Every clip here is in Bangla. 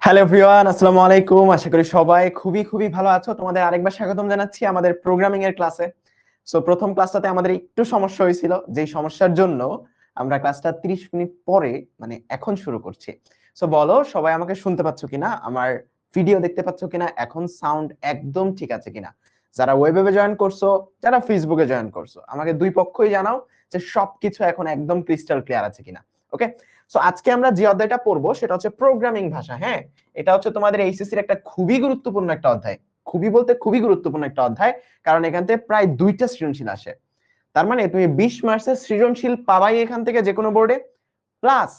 হ্যালো এভরিওয়ান, আসসালামু আলাইকুম। আশা করি সবাই খুবই খুবই ভালো আছো। তোমাদের আরেকবার স্বাগতম জানাচ্ছি আমাদের প্রোগ্রামিং এর ক্লাসে। সো প্রথম ক্লাসটাতে আমাদের একটু সমস্যা হয়েছিল, যেই সমস্যার জন্য আমরা ক্লাসটা 30 মিনিট পরে এখন শুরু করছি। সো বলো সবাই আমাকে শুনতে পাচ্ছ কিনা, আমার ভিডিও দেখতে পাচ্ছ কিনা, এখন সাউন্ড একদম ঠিক আছে কিনা? যারা ওয়েবে জয়েন করছো, যারা ফেসবুকে জয়েন করছো, আমাকে দুই পক্ষই জানাও যে সবকিছু এখন একদম ক্রিস্টাল ক্লিয়ার আছে কিনা। ওকে, সো আজকে আমরা যে অধ্যায়টা পড়বো সেটা হচ্ছে প্রোগ্রামিং ভাষা। হ্যাঁ, এটা হচ্ছে তোমাদের এইচএসসির একটা খুবই গুরুত্বপূর্ণ একটা অধ্যায়। খুবই বলতে খুবই গুরুত্বপূর্ণ একটা অধ্যায়, কারণ এখান থেকে প্রায় 2টা সৃজনশীল আসে। তার মানে তুমি 20 মার্কসের সৃজনশীল পাবাই এখান থেকে যে কোনো বোর্ডে, প্লাস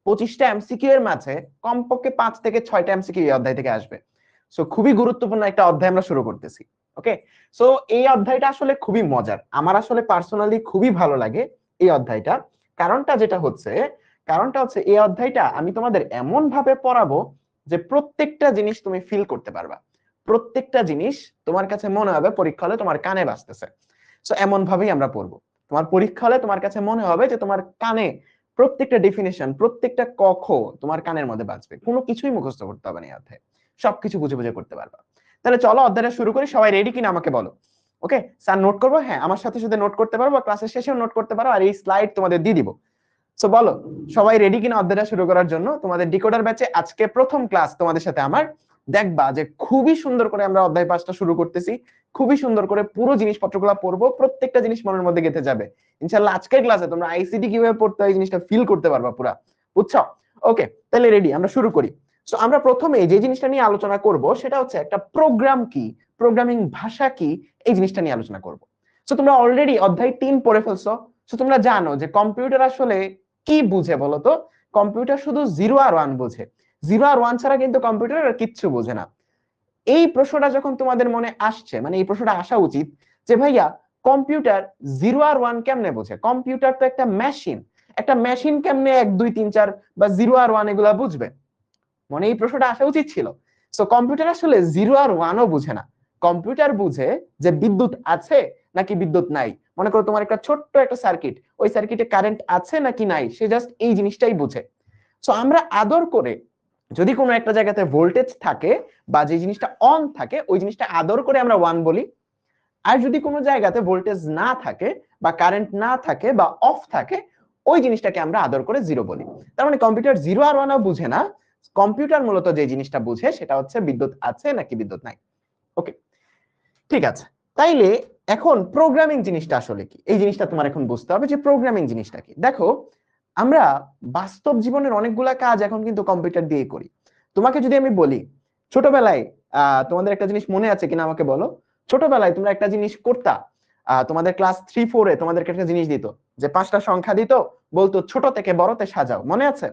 25টা এমসিকিউ এর মাঝে কমপক্ষে 5 থেকে 6টা এমসিকিউ এই অধ্যায় থেকে আসবে। সো খুবই গুরুত্বপূর্ণ একটা অধ্যায় আমরা শুরু করতেছি। ওকে, সো এই অধ্যায়টা আসলে খুবই মজার, আমার আসলে পার্সোনালি খুবই ভালো লাগে এই অধ্যায়টা। কারণটা যেটা হচ্ছে, কারণটা হচ্ছে এই অধ্যায়টা আমি তোমাদের এমন ভাবে পড়াবো যে প্রত্যেকটা জিনিস তুমি ফিল করতে পারবা, প্রত্যেকটা জিনিস তোমার কাছে মনে হবে পরীক্ষা হলে তোমার কানে বাজতেছে। সো এমন ভাবেই আমরা পড়বো, তোমার পরীক্ষা হলে তোমার কাছে মনে হবে যে তোমার কানে প্রত্যেকটা ডেফিনেশন, প্রত্যেকটা ক খ তোমার কানের মধ্যে বাজবে। কোনো কিছুই মুখস্থ করতে হবে না এই অধ্যায়ে, সবকিছু বুঝে বুঝে করতে পারবা। তাহলে চলো অধ্যায়টা শুরু করি। সবাই রেডি কিনা আমাকে বলো। ওকে স্যার, নোট করবো? হ্যাঁ, আমার সাথে সাথে নোট করতে পারবো, ক্লাসের শেষেও নোট করতে পারো, আর এই স্লাইড তোমাদের দিয়ে দিব। সো বলো সবাই রেডি কিনা অধ্যায়টা শুরু করার জন্য। তোমাদের ডিকোডার ব্যাচে আজকে প্রথম ক্লাস তোমাদের সাথে আমার। দেখবা যে খুবই সুন্দর করে আমরা অধ্যায় 5টা শুরু করতেছি, খুবই সুন্দর করে পুরো জিনিসপত্রগুলো পড়বো, প্রত্যেকটা জিনিস মনের মধ্যে গেঁথে যাবে ইনশাআল্লাহ। আজকের ক্লাসে তোমরা আইসিটি কিভাবে পড়তে হয় এই জিনিসটা ফিল করতে পারবা পুরা, বুঝছো? ওকে, তাহলে রেডি, আমরা শুরু করি। সো আমরা প্রথমে যে জিনিসটা নিয়ে আলোচনা করব সেটা হচ্ছে একটা প্রোগ্রাম কি, প্রোগ্রামিং ভাষা কি, এই জিনিসটা নিয়ে আলোচনা করব। সো তোমরা অলরেডি অধ্যায় 3 পড়ে ফেলছো। সো তোমরা জানো যে কম্পিউটার আসলে কি বুঝে বলতো? কম্পিউটার শুধু 0 আর 1 বোঝে। 0 আর 1 ছাড়া কিন্তু কম্পিউটার আর কিচ্ছু বোঝে না। এই প্রশ্নটা যখন তোমাদের মনে আসছে, এই প্রশ্নটা আসা উচিত যে ভাইয়া কম্পিউটার 0 আর 1 কেমনে বোঝে? কম্পিউটার তো একটা মেশিন, একটা মেশিন কেমনে 1 2 3 4 বা 0 আর 1 এগুলা বুঝবে? এই প্রশ্নটা আসা উচিত ছিল। সো কম্পিউটার আসলে 0 আর 1ও বুঝে না। কম্পিউটার বুঝে যে বিদ্যুৎ আছে নাকি বিদ্যুৎ নাই। মনে করো তোমার একটা ছোট্ট একটা সার্কিট, ওই সার্কিটে কারেন্ট আছে নাকি নাই, সে জাস্ট এই জিনিসটাই বুঝে। সো আমরা আদর করে যদি কোনো একটা জায়গাতে ভোল্টেজ থাকে বা যে জিনিসটা অন থাকে, ওই জিনিসটা আদর করে আমরা 1 বলি। আর যদি কোনো জায়গাতে ভোল্টেজ না থাকে বা কারেন্ট না থাকে বা অফ থাকে, ওই জিনিসটাকে আমরা আদর করে 0 বলি। তার মানে কম্পিউটার 0 আর 1ও বুঝে না। কম্পিউটার মূলত যে জিনিসটা বুঝে সেটা হচ্ছে বিদ্যুৎ আছে নাকি বিদ্যুৎ নাই। ওকে, ঠিক আছে। তাইলে এখন প্রোগ্রামিং জিনিসটা আসলে কি, এই জিনিসটা তোমার এখন বুঝতে হবে যে প্রোগ্রামিং জিনিসটা কি। দেখো, আমরা বাস্তব জীবনের অনেকগুলা কাজ এখন কিন্তু কম্পিউটার দিয়ে করি। তোমাকে যদি আমি বলি ছোটবেলায়, তোমাদের একটা জিনিস মনে আছে কিনা আমাকে বলো। ছোটবেলায় তোমরা একটা জিনিস করতা, তোমাদের ক্লাস 3 4-এ তোমাদেরকে একটা জিনিস দিত, যে 5টা সংখ্যা দিত, বলতো ছোট থেকে বড়তে সাজাও, মনে আছে?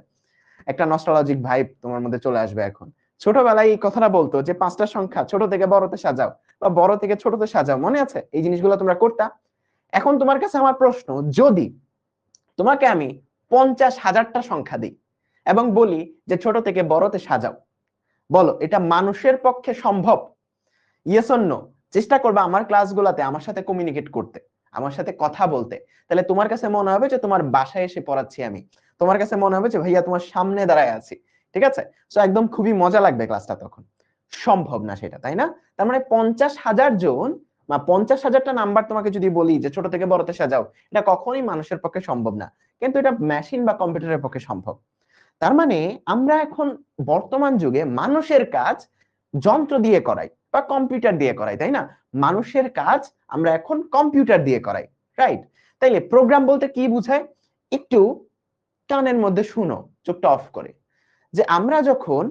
একটা নস্টালজিক ভাইব তোমার মধ্যে চলে আসবে এখন। ছোটবেলায় এই কথাটা বলতো যে 5টা সংখ্যা ছোট থেকে বড়তে সাজাও বা বড় থেকে ছোটতে সাজাও, মনে আছে? এই জিনিসগুলো তোমরা করতা। এখন তোমার কাছে আমার প্রশ্ন, যদি তোমাকে আমি 50,000টা সংখ্যা দিই এবং বলি যে ছোট থেকে বড়তে সাজাও, বলো এটা মানুষের পক্ষে সম্ভব? Yes or no? চেষ্টা করবা আমার ক্লাসগুলোতে আমার সাথে কমিউনিকেট করতে, আমার সাথে কথা বলতে। তাহলে তোমার কাছে মনে হবে যে তোমার বাসায় এসে পড়াচ্ছি আমি, তোমার কাছে মনে হবে যে ভাইয়া তোমার সামনে দাঁড়ায় আছি। ঠিক আছে? সো একদম খুবই মজা লাগবে ক্লাসটা তখন। সম্ভব না সেটা, তাই না? তার মানে 50,000 জন বা 50,000টা নাম্বার তোমাকে যদি বলি যে ছোট থেকে বড়তে সাজাও, এটা কখনোই মানুষের পক্ষে সম্ভব না, কিন্তু এটা মেশিন বা কম্পিউটারের পক্ষে সম্ভব। তার মানে আমরা এখন বর্তমান যুগে মানুষের কাজ যন্ত্র দিয়ে করাই বা কম্পিউটার দিয়ে করাই, তাই না? মানুষের কাজ আমরা এখন কম্পিউটার দিয়ে করাই, রাইট? তাইলে প্রোগ্রাম বলতে কি বোঝায়? একটু কানের মধ্যে শুনো, চোখটা অফ করে, যে আমরা যখন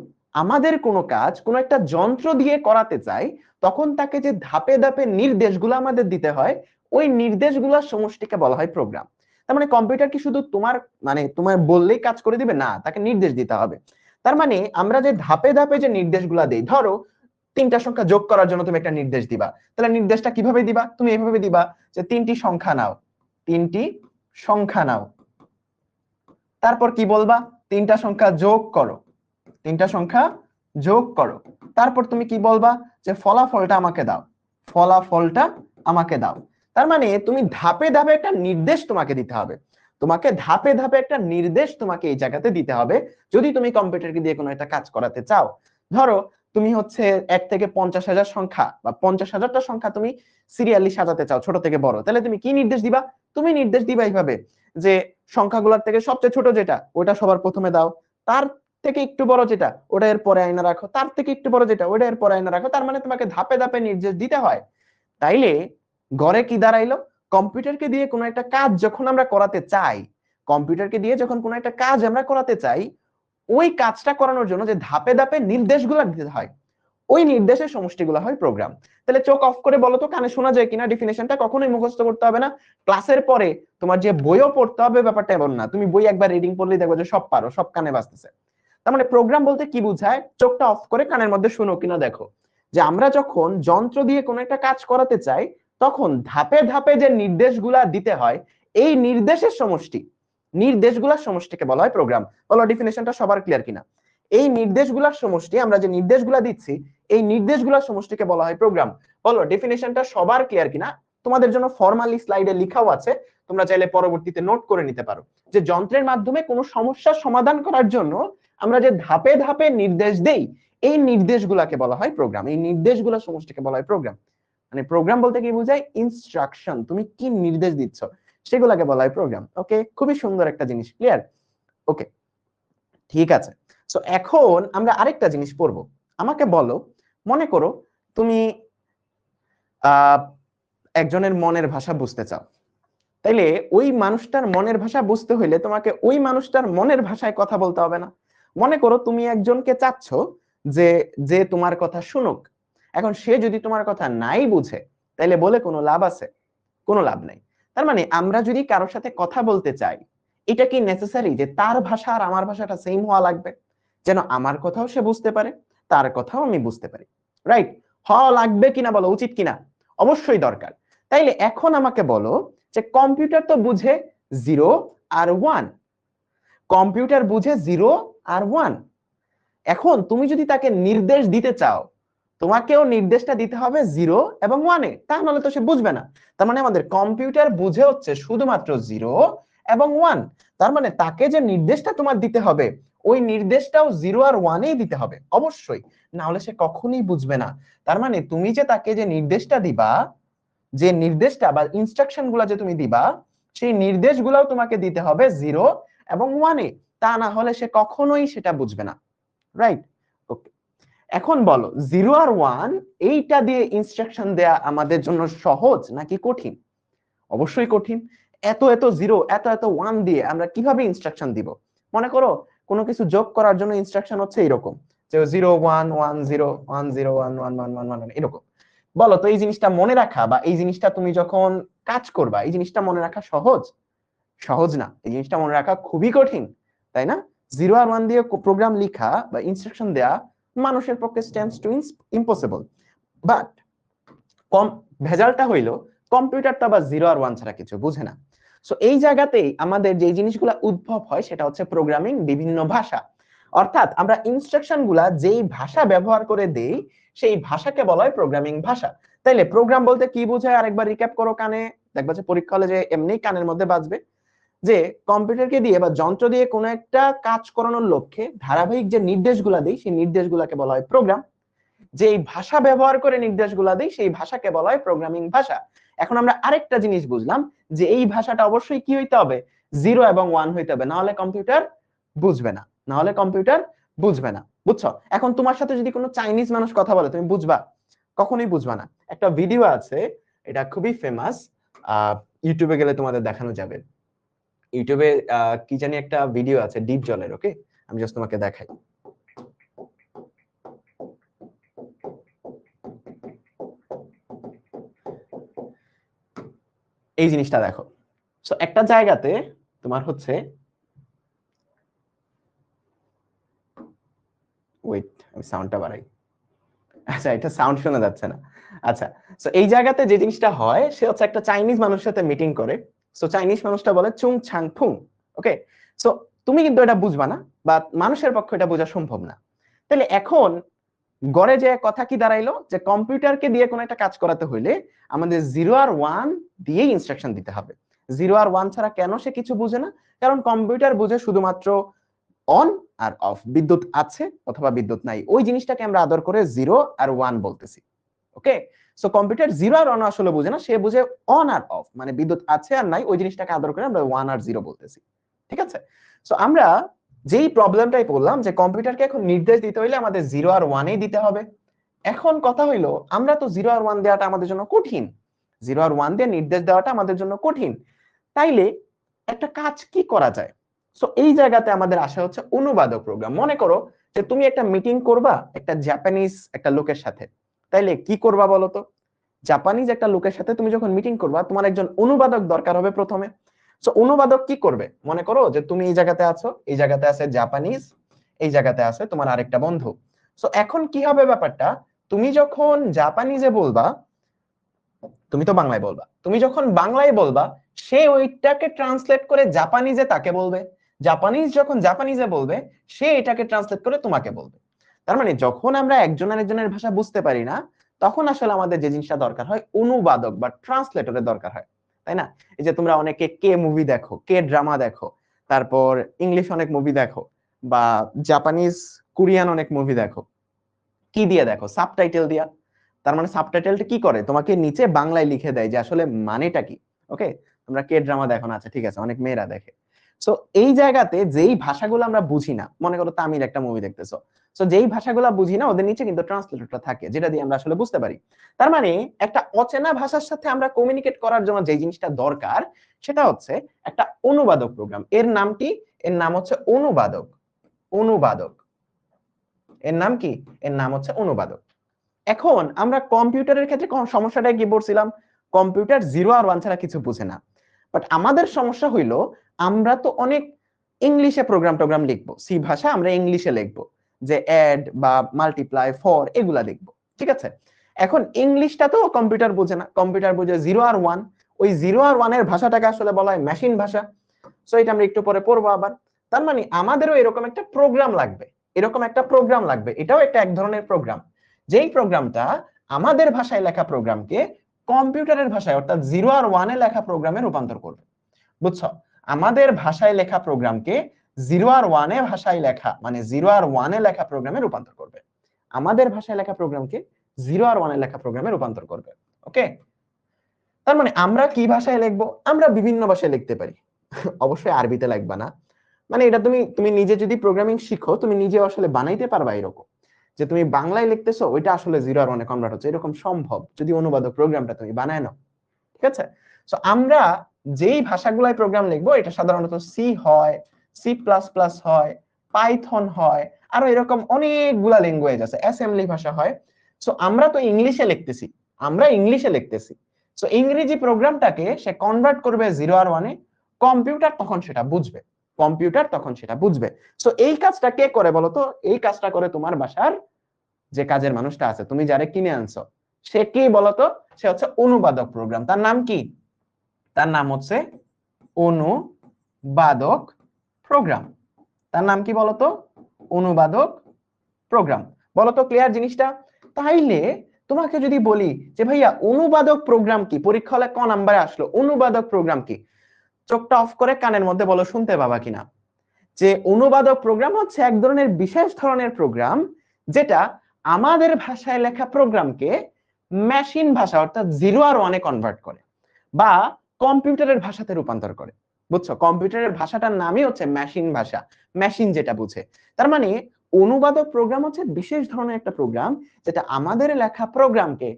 আমাদের কোনো কাজ কোনো একটা যন্ত্র দিয়ে করাতে চাই, তখন তাকে যে ধাপে ধাপে নির্দেশগুলো আমাদের দিতে হয়, ওই নির্দেশগুলোর সমষ্টিকে বলা হয় প্রোগ্রাম। তার মানে কম্পিউটার কি শুধু তোমার বললেই কাজ করে দিবে? না, তাকে নির্দেশ দিতে হবে। তার মানে আমরা যে ধাপে ধাপে যে নির্দেশগুলা দেই, ধরো 3টা সংখ্যা যোগ করার জন্য তুমি একটা নির্দেশ দিবা, তাহলে নির্দেশটা কিভাবে দিবা? তুমি এইভাবে দিবা যে 3টি সংখ্যা নাও, 3টি সংখ্যা নাও, তারপর কি বলবা? 3টা সংখ্যা যোগ করো, 3টা সংখ্যা যোগ করো। তারপর তুমি কি বলবা? যে ফলাফলটা আমাকে দাও, ফলাফলটা আমাকে দাও। তার মানে তুমি ধাপে ধাপে একটা নির্দেশ তোমাকে দিতে হবে। তোমাকে ধাপে ধাপে একটা নির্দেশ তোমাকে এই জায়গাতে দিতে হবে যদি তুমি কম্পিউটারকে দিয়ে কোনো একটা কাজ করাতে চাও। ধরো তুমি হচ্ছে 1 থেকে 50,000 সংখ্যা বা 50,000টা সংখ্যা তুমি সিরিয়ালি সাজাতে চাও ছোট থেকে বড়, তাহলে তুমি কি নির্দেশ দিবা? তুমি নির্দেশ দিবা এইভাবে যে সংখ্যাগুলোর থেকে সবচেয়ে ছোট যেটা ওটা সবার প্রথমে দাও, তার থেকে একটু বড় যেটা ওটা এর পরে আয়না রাখো, তার থেকে একটু বড় যেটা ওটা এর পরে আয়না রাখো। তার মানে তোমাকে ধাপে ধাপে নির্দেশ দিতে হয়। তাইলে গড়ে কি দাঁড়াইলো? কম্পিউটারকে দিয়ে কোনো একটা কাজ যখন আমরা করাতে চাই, কম্পিউটারকে দিয়ে যখন কোনো একটা কাজ আমরা করাতে চাই, ওই কাজটা করানোর জন্য যে ধাপে ধাপে নির্দেশগুলো দিতে হয়, ওই নির্দেশের সমষ্টিগুলো হয় প্রোগ্রাম। তাহলে চোখ অফ করে বলো তো কানে শোনা যায় কিনা? ডেফিনেশনটা কখনোই মুখস্থ করতে হবে না। ক্লাসের পরে তোমার যে বইও পড়তে হবে ব্যাপারটা এমন না, তুমি বই একবার রিডিং পড়লেই দেখো যে সব পারো, সব কানে বাজতেছে। তার মানে প্রোগ্রাম বলতে কি বোঝায়? চোখটা অফ করে কানের মধ্যে শুনো কিনা দেখো, যে আমরা যখন যন্ত্র দিয়ে কোনো একটা কাজ করাতে চাই তখন ধাপে ধাপে যে নির্দেশগুলা দিতে হয়, এই নির্দেশের সমষ্টি, নির্দেশগুলোর সমষ্টিকে বলা হয় প্রোগ্রাম। বলো ডেফিনেশনটা সবার ক্লিয়ার কিনা? এই নির্দেশগুলোর সমষ্টি, আমরা যে নির্দেশগুলা দিচ্ছি এই নির্দেশগুলোর সমষ্টিকে বলা হয় প্রোগ্রাম। বলো ডেফিনেশনটা সবার ক্লিয়ার কিনা? তোমাদের জন্য ফরমালি স্লাইডে লেখাও আছে, তোমরা চাইলে পরবর্তীতে নোট করে নিতে পারো যে যন্ত্রের মাধ্যমে কোনো সমস্যার সমাধান করার জন্য আমরা যে ধাপে ধাপে নির্দেশ দেই, এই নির্দেশগুলোকে বলা হয় প্রোগ্রাম। এই নির্দেশগুলোর সমষ্টিকে বলা হয় প্রোগ্রাম। মানে প্রোগ্রাম বলতে কি বোঝায়? ইনস্ট্রাকশন, তুমি কি নির্দেশ দিচ্ছ সেগুলোকে বলা হয় প্রোগ্রাম। ওকে, খুবই সুন্দর একটা জিনিস, ক্লিয়ার? ওকে, ঠিক আছে। সো এখন আমরা আরেকটা জিনিস পড়বো। আমাকে বলো, মনে করো তুমি একজনের মনের ভাষা বুঝতে চাও, তাইলে ওই মানুষটার মনের ভাষা বুঝতে হইলে তোমাকে ওই মানুষটার মনের ভাষায় কথা বলতে হবে না? মনে করো তুমি একজনকে চাচ্ছ যে যে তোমার কথা শুনুক, এখন সে যদি তোমার কথা নাই বুঝে তাইলে বলে কোনো লাভ আছে? কোনো লাভ নাই। তার মানে আমরা যদি কারোর সাথে কথা বলতে চাই, এটা কি নেসেসারি যে তার ভাষা আর আমার ভাষাটা সেম হওয়া লাগবে, যেন আমার কথাও সে বুঝতে পারে, তার কথাও আমি বুঝতে পারি? রাইট? হওয়া লাগবে কিনা বলো, উচিত কিনা? অবশ্যই দরকার। তাইলে এখন আমাকে বলো যে কম্পিউটার তো বুঝে 0 আর 1, কম্পিউটার বুঝে 0 আর 1। এখন তুমি যদি তাকে নির্দেশ দিতে চাও, তোমাকেও নির্দেশটা দিতে হবে 0 এবং 1 এ, তা নাহলে তো সে বুঝবে না। তার মানে আমাদের কম্পিউটার বুঝে হচ্ছে শুধুমাত্র 0 এবং 1। তার মানে তাকে যে নির্দেশটা তোমার দিতে হবে ওই নির্দেশটাও 0 আর 1 এই দিতে হবে অবশ্যই, না হলে সে কখনোই বুঝবে না। তার মানে তুমি যে তাকে যে নির্দেশটা দিবা, যে নির্দেশটা বা ইনস্ট্রাকশন গুলা যে তুমি দিবা, সেই নির্দেশগুলোও তোমাকে দিতে হবে 0 এবং 1 এ, তা না হলে সে কখনোই সেটা বুঝবে না। রাইট? ওকে, এখন বলো 0 আর 1 এইটা দিয়ে ইনস্ট্রাকশন দেয়া আমাদের জন্য সহজ নাকি কঠিন? অবশ্যই কঠিন। এত এত 0 এত এত 1 দিয়ে আমরা কিভাবে ইনস্ট্রাকশন দিব? মনে করো কোনো কিছু যোগ করার জন্য ইনস্ট্রাকশন হচ্ছে এরকম যে 0 1 1 0 1 0 1 1 1 1 1 এরকম। বলো তো এই জিনিসটা মনে রাখা বা এই জিনিসটা তুমি যখন কাজ করবা এই জিনিসটা মনে রাখা সহজ? সহজ না, এই জিনিসটা মনে রাখা খুবই কঠিন, তাই না? 0 আর 1 দিয়ে প্রোগ্রাম লেখা বা ইনস্ট্রাকশন দেয়া মানুষের পক্ষে স্ট্যান্ডস টু ইম্পসিবল। বাট কম ভেজালটা হইলো কম্পিউটারটা বা 0 আর 1 ছাড়া কিছু বুঝে না। সো এই জায়গাতেই আমাদের যে জিনিসগুলো উদ্ভব হয় সেটা হচ্ছে প্রোগ্রামিং, বিভিন্ন ভাষা। অর্থাৎ আমরা ইনস্ট্রাকশন গুলা যেই ভাষা ব্যবহার করে দেই সেই ভাষাকে বলা হয় প্রোগ্রামিং ভাষা। তাইলে প্রোগ্রাম বলতে কি বোঝায় আরেকবার রিক্যাপ করো, কানে দেখবা যে পরীক্ষা হলে যে এমনি কানের মধ্যে বাজবে, যে কম্পিউটারকে দিয়ে বা যন্ত্র দিয়ে কোনো একটা কাজ করানোর লক্ষ্যে ধারাবাহিক যে নির্দেশগুলা দেই সেই নির্দেশগুলাকে বলা হয় প্রোগ্রাম। যে ভাষা ব্যবহার করে নির্দেশগুলা দেই সেই ভাষাকে বলা হয় প্রোগ্রামিং ভাষা। এখন আমরা আরেকটা জিনিস বুঝলাম যে এই ভাষাটা অবশ্যই কি হইতে হবে? 0 এবং 1 হইতে হবে, না হলে কম্পিউটার বুঝবে না, না হলে কম্পিউটার বুঝবে না। বুঝছো? এখন তোমার সাথে যদি কোনো চাইনিজ মানুষ কথা বলে তুমি বুঝবা? কখনোই বুঝবা না। একটা ভিডিও আছে, এটা খুবই ফেমাস, ইউটিউবে গেলে তোমাদের দেখানো যাবে। ইউটিউবে কি জানি একটা ভিডিও আছে ডিপ জলের, ওকে আমি জাস্ট তোমাকে দেখাই। এই জিনিসটা দেখো। সো একটা জায়গাতে তোমার হচ্ছে, ওয়েট আমি সাউন্ডটা বাড়াই, আচ্ছা এটা সাউন্ড শোনা যাচ্ছে না। আচ্ছা, সো এই জায়গাতে যে জিনিসটা হয় সে হচ্ছে একটা চাইনিজ মানুষের সাথে মিটিং করে। সো চাইনিজ মানুষটা বলে চুং ছাং ফুং। ওকে, সো তুমি কিন্তু এটা বুঝবা না বা মানুষের পক্ষে এটা বোঝা সম্ভব না। তাহলে এখন গড়ে যে কথা কি দাঁড়াইলো যে কম্পিউটারকে দিয়ে কোনো একটা কাজ করাতে হইলে আমাদের 0 আর 1 দিয়ে ইনস্ট্রাকশন দিতে হবে। জিরো আর ওয়ান ছাড়া কেন সে কিছু বুঝে না? কারণ কম্পিউটার বুঝে শুধুমাত্র অন আর অফ, বিদ্যুৎ আছে অথবা বিদ্যুৎ নাই, ওই জিনিসটাকে আমরা আদর করে জিরো আর ওয়ান বলতেছি। ওকে, সো কম্পিউটার জিরো আর অন আসলে বুঝে না, সে বুঝে অন আর অফ, মানে বিদ্যুৎ আছে আর নাই, ওই জিনিসটাকে আদর করে আমরা ওয়ান আর জিরো বলতেছি। ঠিক আছে, সো আমরা যেই প্রবলেমটাই বললাম যে কম্পিউটারকে এখন নির্দেশ দিতে হইলে আমাদের জিরো আর ওয়ানেই দিতে হবে। এখন কথা হইলো, আমরা তো জিরো আর ওয়ান দেওয়াটা আমাদের জন্য কঠিন, জিরো আর ওয়ান দিয়ে নির্দেশ দেওয়াটা আমাদের জন্য কঠিন, তাইলে একটা কাজ কি করা যায়? সো এই জায়গাতে আমাদের আসা হচ্ছে অনুবাদক প্রোগ্রাম। মনে করো যে তুমি একটা মিটিং করবা একটা জাপানিজ একটা লোকের সাথে, তাইলে কি করবা বলো তো? জাপানিজ একটা লোকের সাথে তুমি যখন মিটিং করবা, তোমার একজন অনুবাদক দরকার হবে প্রথমে। সো অনুবাদক কি করবে? মনে করো যে তুমি এই জায়গাতে আছো, এই জায়গাতে আছে জাপানিজ, এই জায়গাতে আছে তোমার আরেকটা বন্ধু। সো এখন কি হবে ব্যাপারটা, তুমি যখন জাপানিজে বলবা, তুমি তো বাংলায় বলবা, তুমি যখন বাংলায় বলবা, সে ওইটাকে ট্রান্সলেট করে জাপানিজে তাকে বলবে, জাপানিজ যখন জাপানিজে বলবে, সে এটাকে ট্রান্সলেট করে তোমাকে বলবে। তার মানে যখন আমরা একজন আরেকজনের ভাষা বুঝতে পারি না, তখন আসলে আমাদের যে জিনিসটা দরকার হয়, অনুবাদক বা ট্রান্সলেটরের দরকার হয়, তাই না? এই যে তোমরা অনেকে কে মুভি দেখো, কে ড্রামা দেখো, তারপর ইংলিশ অনেক মুভি দেখো, বা জাপানিজ কোরিয়ান অনেক মুভি দেখো, কি দিয়ে দেখো? সাবটাইটেল দিয়া। তার মানে সাবটাইটেলটা কি করে, তোমাকে নিচে বাংলায় লিখে দেয় যে আসলে মানেটা কি। ওকে, তোমরা কে ড্রামা দেখো না, আচ্ছা ঠিক আছে, অনেক মেয়েরা দেখে। সো এই জায়গাতে যেই ভাষাগুলো আমরা বুঝি না, মনে করো তামিল একটা মুভি দেখতেছো, সো যেই ভাষাগুলো বুঝি না ওদের নিচে কিন্তু ট্রান্সলেটরটা থাকে, যেটা দিয়ে আমরা আসলে বুঝতে পারি। তার মানে একটা অচেনা ভাষার সাথে আমরা কমিউনিকেট করার জন্য যে জিনিসটা দরকার, সেটা হচ্ছে একটা অনুবাদক প্রোগ্রাম। এর নাম কি? এর নাম হচ্ছে অনুবাদক। অনুবাদক, এর নাম কি? এর নাম হচ্ছে অনুবাদক। এখন আমরা কম্পিউটারের ক্ষেত্রে সমস্যাটা কি পড়ছিলাম? কম্পিউটার জিরো আর ওয়ান ছাড়া কিছু বুঝে না। বাট আমাদের সমস্যা হইলো, আমরা তো অনেক ইংলিশে প্রোগ্রাম লিখবো, সি ভাষা আমরা ইংলিশে লিখবো, যে অ্যাড বা মাল্টিপ্লাই ফর এগুলা লিখবো। ঠিক আছে, এখন ইংলিশটা তো কম্পিউটার বোঝে না, কম্পিউটার বোঝে জিরো আর ওয়ান। ওই জিরো আর ওয়ানের ভাষাটাকে আসলে বলা হয় মেশিন ভাষা। সো এটা আমরা একটু পরে পড়বো আবার। তার মানে আমাদেরও এরকম একটা প্রোগ্রাম লাগবে, এরকম একটা প্রোগ্রাম লাগবে, এটাও একটা এক ধরনের প্রোগ্রাম, যেই প্রোগ্রামটা আমাদের ভাষায় লেখা প্রোগ্রামকে কম্পিউটারের ভাষায় অর্থাৎ জিরো আর ওয়ানে লেখা প্রোগ্রামে রূপান্তর করবে। বুঝছো? আমাদের ভাষায় লেখা প্রোগ্রামকে জিরো আর ওয়ানে ভাষায় লেখা, মানে জিরো আর ওয়ানে লেখা প্রোগ্রামে রূপান্তর করবে। আমাদের ভাষায় লেখা প্রোগ্রামকে জিরো আর ওয়ানে লেখা প্রোগ্রামে রূপান্তর করবে। ওকে, তার মানে আমরা কি ভাষায় লিখবো? আমরা বিভিন্ন ভাষায় লিখতে পারি। অবশ্যই আরবিতে লিখবা না, মানে এটা তুমি তুমি নিজে যদি প্রোগ্রামিং শিখো, তুমি নিজে আসলে বানাইতে পারবা এরকম, যে তুমি বাংলায় লিখতেছো ওইটা আসলে জিরো আর ওয়ানে কনভার্ট হচ্ছে, এরকম সম্ভব যদি অনুবাদক প্রোগ্রামটা তুমি বানায় নাও। ঠিক আছে, সো আমরা যেই ভাষাগুলাই প্রোগ্রাম লিখবো, এটা সাধারণত সি হয়, সি প্লাস প্লাস হয়, পাইথন হয়, আরো এরকম অনেকগুলা ল্যাঙ্গুয়েজ আছে, অ্যাসেম্বলি ভাষা হয়। সো আমরা তো ইংলিশে লিখতেছি, আমরা ইংলিশে লিখতেছি, সো ইংরেজি প্রোগ্রামটাকে সে কনভার্ট করবে জিরো আর ওয়ানে, কম্পিউটার তখন সেটা বুঝবে, কম্পিউটার তখন সেটা বুঝবে। সো এই কাজটা কে করে বলতো? এই কাজটা করে তোমার বাসার যে কাজের মানুষটা আছে, তুমি যারে কিনে আনছো, সে কি বলতো? সে হচ্ছে অনুবাদক প্রোগ্রাম। তার নাম কি? তার নাম হচ্ছে অনুবাদক প্রোগ্রাম। তার নাম কি বলতো? অনুবাদক প্রোগ্রাম। বলতো ক্লিয়ার জিনিসটা? তাইলে তোমাকে যদি বলি যে ভাইয়া অনুবাদক প্রোগ্রাম কি, পরীক্ষা হলে ক নাম্বারে আসলো অনুবাদক প্রোগ্রাম কি, চোখটা অফ করে কানের মধ্যে বলো, শুনতে পাবা কিনা, যে অনুবাদক প্রোগ্রাম হচ্ছে এক ধরনের বিশেষ ধরনের প্রোগ্রাম, যেটা আমাদের ভাষায় লেখা প্রোগ্রামকে মেশিন ভাষা অর্থাৎ জিরো আর ওয়ানে কনভার্ট করে বা কম্পিউটারের ভাষাতে রূপান্তর করে। বুঝছো? কম্পিউটারের ভাষাটার নামই হচ্ছে মেশিন ভাষা, মেশিন যেটা বুঝে। তার মানে অনুবাদক প্রোগ্রাম হচ্ছে বিশেষ ধরনের একটা প্রোগ্রাম, যেটা আমাদের লেখা প্রোগ্রামকে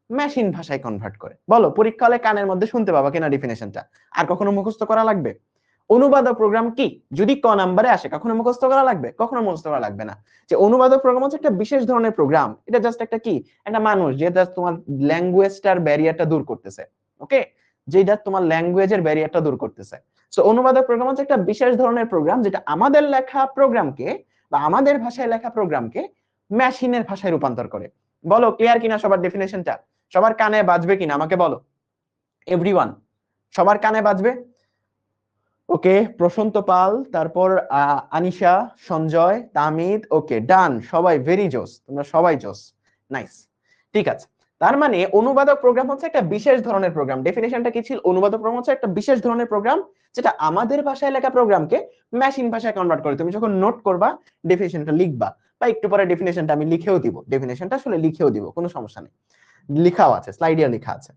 মেশিন ভাষায় কনভার্ট করে। বলো পরীক্ষা হলে কানের মধ্যে শুনতে পাবা কিনা ডেফিনেশনটা, আর কখনো মুখস্থ করা লাগবে? অনুবাদক প্রোগ্রাম কি যদি ক নাম্বারে আসে, কখনো মুখস্থ করা লাগবে? কখনো মুখস্থ করা লাগবে না। যে অনুবাদক প্রোগ্রাম হচ্ছে একটা বিশেষ ধরনের প্রোগ্রাম, এটা জাস্ট একটা কি, একটা মানুষ যে জাস্ট তোমার ল্যাঙ্গুয়েজটার ব্যারিয়ারটা দূর করতেছে। ওকে, যেটা তোমার ল্যাঙ্গুয়েজের ব্যারিয়ারটা দূর করতেছে। সো অনুবাদক প্রোগ্রাম হচ্ছে একটা বিশেষ ধরনের প্রোগ্রাম, যেটা আমাদের লেখা প্রোগ্রামকে বা আমাদের ভাষায় লেখা প্রোগ্রামকে মেশিনের ভাষায় রূপান্তর করে। বলো ক্লিয়ার কিনা সবার ডেফিনেশনটা? সবার কানে বাজবে কিনা আমাকে বলো, এভরিওয়ান, সবার কানে বাজবে? ওকে, প্রশান্ত পাল, তারপর আনিশা, সঞ্জয়, তামিদ, ওকে ডান, সবাই ভেরি জোস, তোমরা সবাই জোস, নাইস। ঠিক আছে, তার মানে অনুবাদক প্রোগ্রাম হচ্ছে একটা বিশেষ ধরনের প্রোগ্রাম। ডেফিনেশনটা কি ছিল? অনুবাদক প্রোগ্রাম হচ্ছে একটা বিশেষ ধরনের প্রোগ্রাম যেটা আমাদের ভাষায় লেখা প্রোগ্রামকে মেশিন ভাষায় কনভার্ট করে। তুমি যখন নোট করবা ডেফিনেশনটা লিখবা, বা একটু পরে ডেফিনেশনটা আমি লিখেও দিব, ডেফিনেশনটা আসলে লিখেও দিব, কোনো সমস্যা নেই, লেখাও আছে, স্লাইডে লেখা আছে।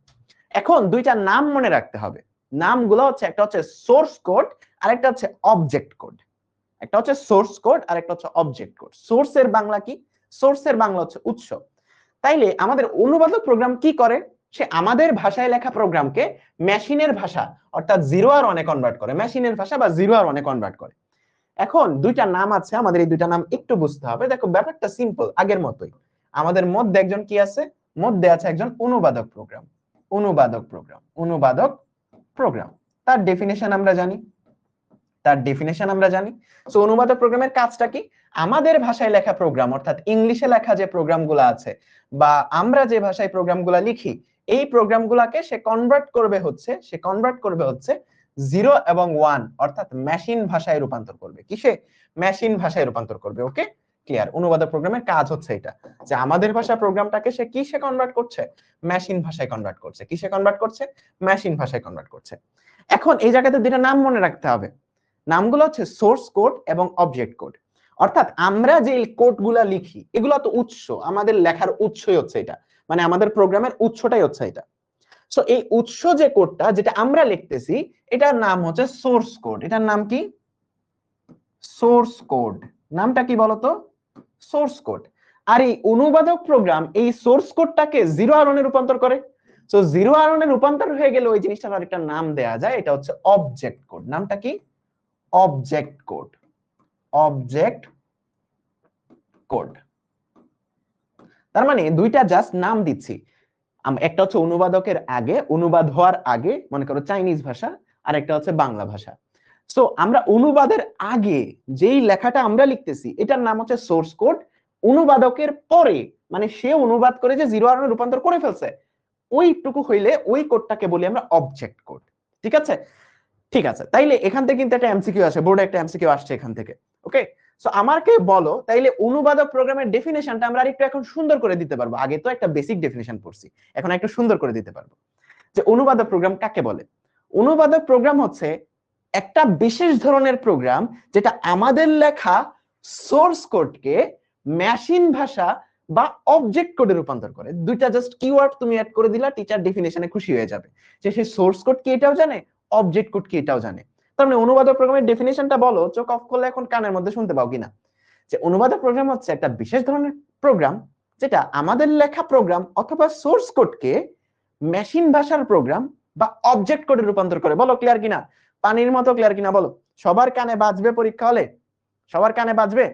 এখন দুইটা নাম মনে রাখতে হবে। নামগুলো হচ্ছে, একটা হচ্ছে সোর্স কোড আর একটা হচ্ছে অবজেক্ট কোড। একটা হচ্ছে সোর্স কোড আর একটা হচ্ছে অবজেক্ট কোড। সোর্সের বাংলা কি? সোর্সের বাংলা হচ্ছে উৎস। তাইলে আমাদের অনুবাদক প্রোগ্রাম কি করে? সে আমাদের ভাষায় লেখা প্রোগ্রামকে মেশিনের ভাষা অর্থাৎ 0 আর 1 এ কনভার্ট করে, মেশিনের ভাষা বা 0 আর 1 এ কনভার্ট করে। এখন দুইটা নাম আছে, আমাদের এই দুইটা নাম একটু বুঝতে হবে। দেখো ব্যাপারটা সিম্পল, আগের মতোই। আমাদের মধ্যে একজন কি আছে? মধ্যে আছে একজন অনুবাদক প্রোগ্রাম। অনুবাদক প্রোগ্রাম, অনুবাদক প্রোগ্রাম, তার ডেফিনেশন আমরা জানি, তার ডেফিনেশন আমরা জানি। সো অনুবাদক প্রোগ্রামের কাজটা কি? আমাদের ভাষায় লেখা প্রোগ্রাম অর্থাৎ ইংলিশে লেখা যে প্রোগ্রামগুলো আছে বা আমরা যে ভাষায় প্রোগ্রামগুলো লিখি, এই প্রোগ্রামগুলোকে সে কনভার্ট করবে হচ্ছে, সে কনভার্ট করবে হচ্ছে 0 এবং 1 অর্থাৎ মেশিন ভাষায় রূপান্তর করবে। কিসে? মেশিন ভাষায় রূপান্তর করবে। ওকে, ক্লিয়ার? অনুবাদক প্রোগ্রামের কাজ হচ্ছে এটা, যে আমাদের ভাষা প্রোগ্রামটাকে সে কিসে কনভার্ট করছে? মেশিন ভাষায় কনভার্ট করছে। কিসে কনভার্ট করছে? মেশিন ভাষায় কনভার্ট করছে। এখন এই জায়গাতে দুইটা নাম মনে রাখতে হবে। নামগুলো হচ্ছে সোর্স কোড এবং অবজেক্ট কোড। অর্থাৎ আমরা যে কোডগুলা লিখি এগুলো তো উৎস, আমাদের লেখার উৎসই হচ্ছে এটা, মানে আমাদের প্রোগ্রামের উৎসটাই হচ্ছে এটা। সো এই উৎস যে কোডটা যেটা আমরা লিখতেছি এটার নাম হচ্ছে সোর্স কোড। এটার নাম কি? Source code. নামটা কি বলতো? Source code. আর এই অনুবাদক প্রোগ্রাম এই সোর্স কোডটাকে 0 আর 1 এ রূপান্তর করে। সো 0 আর 1 এ রূপান্তর হয়ে গেলে ওই জিনিসটার আরেকটা নাম দেয়া যায়, এটা হচ্ছে অবজেক্ট কোড। নামটা কি? Object code. Object code. তার মানে দুইটা জাস্ট নাম দিচ্ছি। একটা হচ্ছে অনুবাদকের আগে, অনুবাদ হওয়ার আগে, মনে করো চাইনিজ ভাষা, আর একটা হচ্ছে বাংলা ভাষা। সো আমরা অনুবাদের আগে যেই লেখাটা আমরা লিখতেছি এটার নাম হচ্ছে সোর্স কোড। অনুবাদকের পরে, মানে সে অনুবাদ করে যে 0 আর 1 এ রূপান্তর করে ফেলছে, ওইটুকু হইলে ওই কোডটাকে বলি আমরা অবজেক্ট কোড। ঠিক আছে? ঠিক আছে, তাইলে এখান থেকে কিন্তু একটা এমসিকিউ আসে, বোর্ডে একটা এমসিকিউ আসছে এখান থেকে। ওকে, সো আমাকে বলো তাইলে অনুবাদক প্রোগ্রামের ডেফিনেশনটা আমরা আরেকটু এখন সুন্দর করে দিতে পারবো। আগে তো একটা বেসিক ডেফিনেশন পড়ছি, এখন একটু সুন্দর করে দিতে পারবো যে অনুবাদক প্রোগ্রাম কাকে বলে। অনুবাদক প্রোগ্রাম হচ্ছে একটা বিশেষ ধরনের প্রোগ্রাম যেটা আমাদের লেখা সোর্স কোডকে মেশিন ভাষা বা অবজেক্ট কোডে রূপান্তর করে। দুইটা জাস্ট কিওয়ার্ড তুমি অ্যাড করে দিলা, টিচার ডেফিনেশনে খুশি হয়ে যাবে যে সেই সোর্স কোড কি এটাও জানে, অবজেক্ট কোড কি এটাও জানে। তার মানে অনুবাদক প্রোগ্রামের ডেফিনেশনটা বলো, চোখ অফ করলে এখন কানের মধ্যে শুনতে পাও কিনা? যে অনুবাদক প্রোগ্রাম হচ্ছে একটা বিশেষ ধরনের প্রোগ্রাম যেটা আমাদের লেখা প্রোগ্রাম অথবা সোর্স কোডকে মেশিন ভাষার প্রোগ্রাম বা অবজেক্ট কোডে রূপান্তর করে। বলো ক্লিয়ার কিনা? পানির মতো ক্লিয়ার কিনা বলো? সবার কানে বাজবে পরীক্ষা হলে, সবার কানে বাজবে,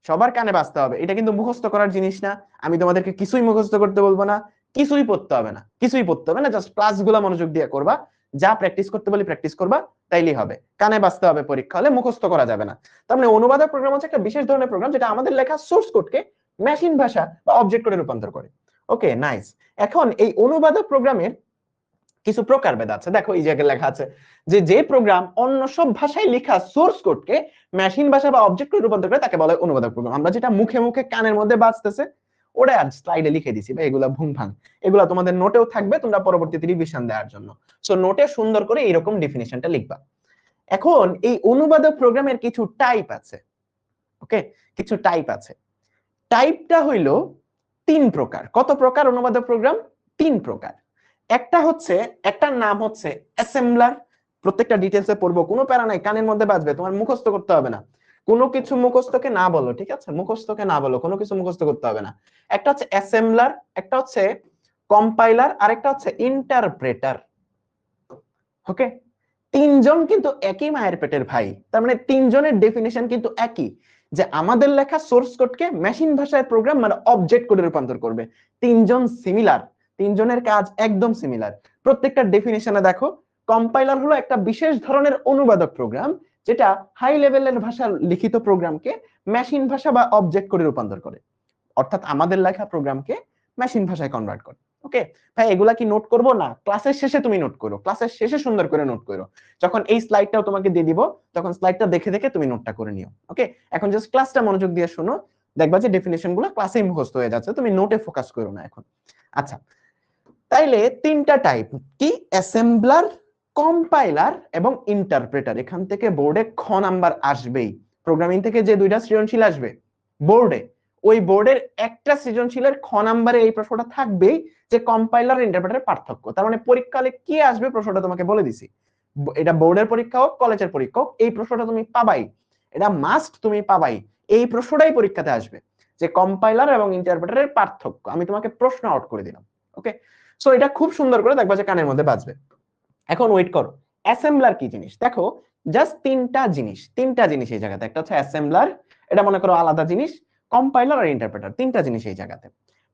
সবার কানে বাজতে হবে। এটা কিন্তু মুখস্থ করার জিনিস না, আমি তোমাদেরকে কিছুই মুখস্থ করতে বলবো না, কিছুই পড়তে হবে না, কিছুই পড়তে হবে না, জাস্ট ক্লাসগুলো মনোযোগ দিয়ে করবা, যা প্র্যাকটিস করতে বলি প্র্যাকটিস করবা, তাইলেই হবে। কানে বাজতে হবে পরীক্ষা হলে, মুখস্থ করা যাবে না। তার মানে অনুবাদক প্রোগ্রাম হচ্ছে একটা বিশেষ ধরনের প্রোগ্রাম যেটা আমাদের লেখা সোর্স কোডকে মেশিন ভাষা বা অবজেক্ট কোডে রূপান্তর করে। ওকে, নাইস। এখন এই অনুবাদক প্রোগ্রামের কিছু প্রকারভেদ আছে। দেখো এই জায়গায় লেখা আছে যে যে প্রোগ্রাম অন্য সব ভাষায় লেখা সোর্স কোডকে মেশিন ভাষা বা অবজেক্ট কোডে রূপান্তর করে তাকে বলা হয় অনুবাদক প্রোগ্রাম। আমরা যেটা মুখে মুখে কানের মধ্যে বাজতেছে ওটা আজ স্লাইডে লিখে দিছি ভাই, এগুলা ভুং ভাং, এগুলা তোমাদের নোটেও থাকবে, তোমরা পরবর্তীতে রিভিশন দেওয়ার জন্য। সো নোটে সুন্দর করে এরকম ডেফিনিশনটা লিখবা। এখন এই অনুবাদক প্রোগ্রামের কিছু টাইপ আছে। ওকে, কিছু টাইপ আছে। টাইপটা হইলো 3 প্রকার। কত প্রকার অনুবাদক প্রোগ্রাম? 3 প্রকার। একটা হচ্ছে, একটার নাম হচ্ছে অ্যাসেম্বলার। প্রত্যেকটা ডিটেইলসে পড়বো, কোনো প্যারা নাই, কানের মধ্যে বাজবে, তোমার মুখস্থ করতে হবে না। কোনো কিছু মুখস্থকে না বলো, ঠিক আছে? মুখস্থকে না বলো, কোনো কিছু মুখস্থ করতে হবে না। একটা হচ্ছে অ্যাসেম্বলার, একটা হচ্ছে কম্পাইলার, আর একটা হচ্ছে ইন্টারপ্রেটার। ওকে, তিনজন কিন্তু একই মায়ের পেটের ভাই। তার মানে তিনজনের ডেফিনিশন কিন্তু একই, যে আমাদের লেখা সোর্স কোডকে মেশিন ভাষায় প্রোগ্রাম মানে অবজেক্ট কোডে রূপান্তর করবে। তিনজন সিমিলার, তিনজনের কাজ একদম সিমিলার। প্রত্যেকটা ডেফিনিশনে দেখো, কম্পাইলার হলো একটা বিশেষ ধরনের অনুবাদক প্রোগ্রাম যেটা হাই লেভেলের ভাষার লিখিত প্রোগ্রামকে মেশিন ভাষা বা অবজেক্ট কোডে রূপান্তর করে, অর্থাৎ আমাদের লেখা প্রোগ্রামকে মেশিন ভাষায় কনভার্ট করে। ওকে ভাই, এগুলা কি নোট করবো না? ক্লাসের শেষে তুমি নোট করো, ক্লাসের শেষে সুন্দর করে নোট করো। যখন এই স্লাইডটাও তোমাকে দিয়ে দিব তখন স্লাইডটা দেখে দেখে তুমি নোটটা করে নিও। ওকে, এখন জাস্ট ক্লাসটা মনোযোগ দিয়ে শোনো, দেখবা যে ডেফিনেশন গুলো ক্লাসে মুখস্থ হয়ে যাচ্ছে, তুমি নোটে ফোকাস করো না এখন। আচ্ছা, তাইলে তিনটা টাইপ কি, অ্যাসেম্বলার, কম্পাইলার এবং ইন্টারপ্রেটার। এখান থেকে বোর্ডে খ নাম্বার আসবেই। প্রোগ্রামিং থেকে যে দুইটা সৃজনশীল আসবে বোর্ডে, ওই বোর্ডের একটা সৃজনশীলের খ নাম্বারে এই প্রশ্নটা থাকবেই যে কম্পাইলার ইন্টারপ্রেটারের পার্থক্য। তার মানে পরীক্ষালে কি আসবে প্রশ্নটা তোমাকে বলে দিছি। এটা বোর্ডের পরীক্ষা হোক কলেজের পরীক্ষা হোক, এই প্রশ্নটা তুমি পাবাই, এটা মাস্ট তুমি পাবাই। এই প্রশ্নটাই পরীক্ষাতে আসবে যে কম্পাইলার এবং ইন্টারপ্রেটারের পার্থক্য। আমি তোমাকে প্রশ্ন আউট করে দিলাম। ওকে, সো এটা খুব সুন্দর করে দেখবা যে কানের মধ্যে বাজবে। এখন ওয়েট করো, অ্যাসেম্বলার কি জিনিস দেখো। জাস্ট তিনটা জিনিস এই জায়গাতে। একটা হচ্ছে অ্যাসেম্বলার, এটা মনে করো আলাদা জিনিস। কম্পাইলার আর ইন্টারপ্রেটার, তিনটা জিনিস এই জায়গাতে।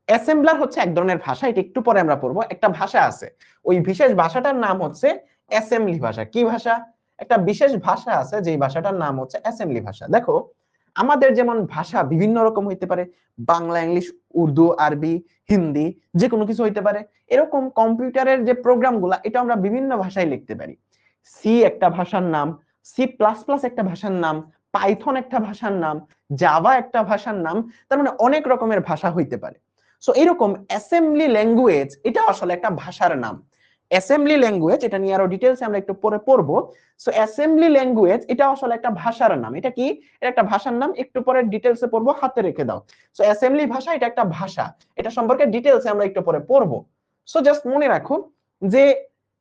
অ্যাসেম্বলার হচ্ছে এক ধরনের ভাষা, এটা একটু পরে আমরা পড়বো। একটা ভাষা আছে, ওই বিশেষ ভাষাটার নাম হচ্ছে অ্যাসেম্বলি ভাষা। কি ভাষা? একটা বিশেষ ভাষা আছে যেই ভাষাটার নাম হচ্ছে অ্যাসেম্বলি ভাষা। দেখো আমাদের যেমন ভাষা বিভিন্ন রকম হইতে পারে, বাংলা, ইংলিশ, উর্দু, আরবি, হিন্দি, যে কোনো কিছু হইতে পারে। এরকম কম্পিউটারের যে প্রোগ্রামগুলা, এটা আমরা বিভিন্ন ভাষায় লিখতে পারি। সি একটা ভাষার নাম, সি প্লাস প্লাস একটা ভাষার নাম, পাইথন একটা ভাষার নাম, জাভা একটা ভাষার নাম। তার মানে অনেক রকমের ভাষা হইতে পারে। সো এরকম অ্যাসেম্বলি ল্যাঙ্গুয়েজ, এটা আসলে একটা ভাষার নাম। অ্যাসেম্বলি ল্যাঙ্গুয়েজ, এটা নিয়ে আরো ডিটেইলসে আমরা একটু পরে পড়বো। সো অ্যাসেম্বলি ল্যাঙ্গুয়েজ এটা আসলে একটা ভাষার নাম। এটা কি? এটা একটা ভাষার নাম, একটু পরে ডিটেইলসে পড়বো, হাতে রেখে দাও। সো অ্যাসেম্বলি ভাষা এটা একটা ভাষা, এটা সম্পর্কে ডিটেইলসে আমরা একটু পরে পড়বো। সো জাস্ট মনে রাখো যে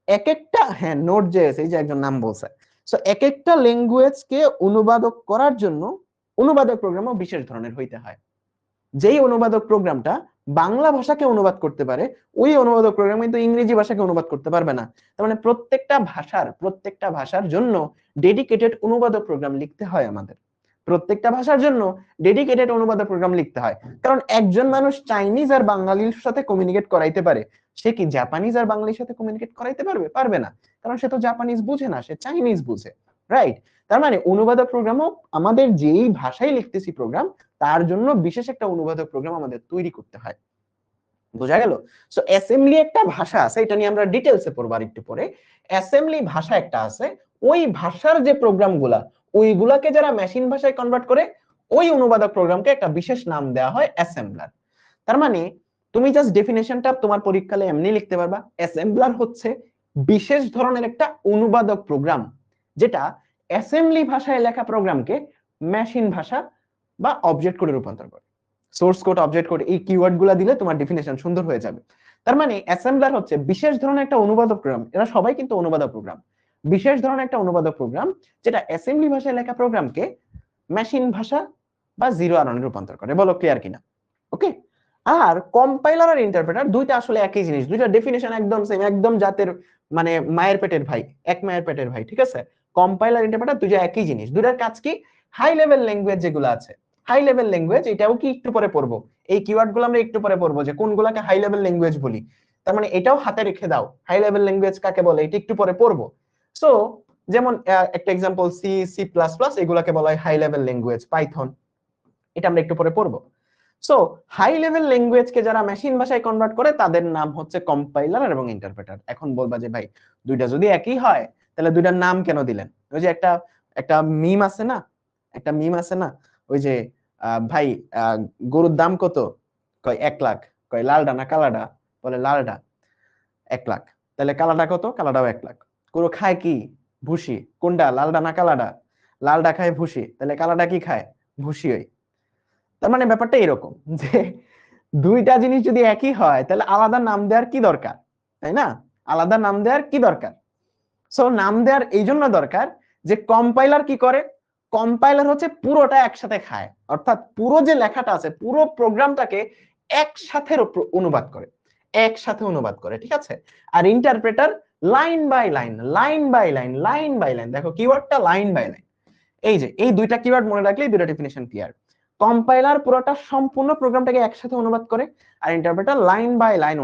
এক একটা, হ্যাঁ নোট জেএস, এই যে একজন নাম বলছে। সো এক একটা ল্যাঙ্গুয়েজকে অনুবাদক করার জন্য অনুবাদক প্রোগ্রামও বিশেষ ধরনের হইতে হয়। যেই অনুবাদক প্রোগ্রামটা বাংলা ভাষাকে অনুবাদ করতে পারে, ওই অনুবাদক প্রোগ্রাম কিন্তু ইংরেজি ভাষাকে অনুবাদ করতে পারবে না। তার মানে প্রত্যেকটা ভাষার জন্য ডেডিকেটেড অনুবাদক প্রোগ্রাম লিখতে হয় আমাদের। প্রত্যেকটা ভাষার জন্য ডেডিকেটেড অনুবাদক প্রোগ্রাম লিখতে হয়। কারণ একজন মানুষ চাইনিজ আর বাঙালির সাথে কমিউনিকেট করাইতে পারে, সে কি জাপানিজ আর বাঙালির সাথে কমিউনিকেট করাইতে পারবে? পারবে না, কারণ সে তো জাপানিজ বুঝে না, সে চাইনিজ বুঝে। রাইট? তার মানে অনুবাদক প্রোগ্রামও আমাদের যেই ভাষায় লিখতেছি প্রোগ্রাম, তার জন্য বিশেষ একটা অনুবাদক প্রোগ্রাম আমাদের তৈরি করতে হয়। বোঝা গেল? সো অ্যাসেম্বলি একটা ভাষা আছে, এটা নিয়ে আমরা ডিটেইলসে পড়ব আর একটু পরে। অ্যাসেম্বলি ভাষা একটা আছে, ওই ভাষার যে প্রোগ্রামগুলা, ওইগুলাকে যারা মেশিন ভাষায় কনভার্ট করে, ওই অনুবাদক প্রোগ্রামকে একটা বিশেষ নাম দেওয়া হয় অ্যাসেম্বলার। তার মানে তুমি জাস্ট ডেফিনেশনটা তোমার পরীক্ষায় এমনি লিখতে পারবা, অ্যাসেম্বলার হচ্ছে বিশেষ ধরনের একটা অনুবাদক প্রোগ্রাম, যেটা অ্যাসেম্বলি ভাষায় লেখা প্রোগ্রামকে মেশিন ভাষা বা অবজেক্ট কোডে রূপান্তর করে। সোর্স কোড, অবজেক্ট কোড, এই কিওয়ার্ড গুলা দিলে তোমার ডেফিনেশন সুন্দর হয়ে যাবে। তার মানে অ্যাসেম্বলার হচ্ছে বিশেষ ধরনের একটা অনুবাদক প্রোগ্রাম। এরা সবাই কিন্তু অনুবাদক প্রোগ্রাম। বিশেষ ধরনের একটা অনুবাদক প্রোগ্রাম যেটা অ্যাসেম্বলি ভাষায় লেখা প্রোগ্রামকে মেশিন ভাষা বা জিরো আরনে রূপান্তর করে। বলো ক্লিয়ার কিনা? ওকে। আর কম্পাইলার আর ইন্টারপ্রেটার দুইটা আসলে একই জিনিস, দুইটা ডেফিনেশন একদম সেম, একদম জাতের মানে মায়ের পেটের ভাই, এক মায়ের পেটের ভাই। ঠিক আছে? কম্পাইলার ইন্টারপ্রেটার দুইটা একই জিনিস। দুইটার কাজ কি? হাই লেভেল ল্যাঙ্গুয়েজ যেগুলো আছে, হাই লেভেল ল্যাঙ্গুয়েজ, এটাও কি একটু পরে পড়বো। এই কিওয়ার্ড গুলো আমরা একটু পরে পড়বো যে কোনগুলাকে হাই লেভেল ল্যাঙ্গুয়েজ বলি। তার মানে এটাও হাতে রেখে দাও, হাই লেভেল ল্যাঙ্গুয়েজ কাকে বলে এটা একটু পরে পড়বো। সো যেমন একটা example, C, C plus plus, এগুলাকে বলা হয় হাই লেভেল ল্যাঙ্গুয়েজ। পাইথন, এটা আমরা একটু পরে পড়বো। সো হাই লেভেল ল্যাঙ্গুয়েজকে যারা মেশিন ভাষায় কনভার্ট করে, তাদের নাম হচ্ছে কম্পাইলার এবং ইন্টারপ্রেটার। এখন বলবা যে ভাই দুইটা যদি একই হয় তাহলে দুইটার নাম কেন দিলেন? ওই যে একটা একটা মিম আছে না, একটা মিম আছে না, ওই যে ভাই গরুর দাম কত? কয় 1 লাখ। কয় লালডা না কালাডা? বলে লালডা। 1 লাখ। তাহলে কালাডা কত? কালাডাও 1 লাখ। গরু খায় কি? ভুসি। কোনটা, লালডা না কালাডা? লালডা খায় ভুসি, তাহলে কালাডা কি খায়? ভুসি। ওই তার মানে ব্যাপারটা এরকম যে দুইটা জিনিস যদি একই হয় তাহলে আলাদা নাম দেওয়ার কি দরকার, তাই না? আলাদা নাম দেওয়ার কি দরকার? সো নাম দেওয়ার এই জন্য দরকার যে কম্পাইলার কি করে, কম্পাইলার হচ্ছে পুরোটা একসাথে খায়, অর্থাৎ পুরো যে লেখাটা আছে পুরো প্রোগ্রামটাকে একসাথে অনুবাদ করে, একসাথে অনুবাদ করে। ঠিক আছে? আর interpreter line by line, line by line, line by line. দেখো কিওয়ার্ডটা লাইন বাই লাইন, এই যে এই দুইটা কিওয়ার্ড মনে রাখলেই দুইটা ডেফিনিশন ক্লিয়ার। কম্পাইলার পুরোটা সম্পূর্ণ প্রোগ্রামটাকে একসাথে অনুবাদ করে, আর ইন্টারপ্রেটার লাইন বাই লাইন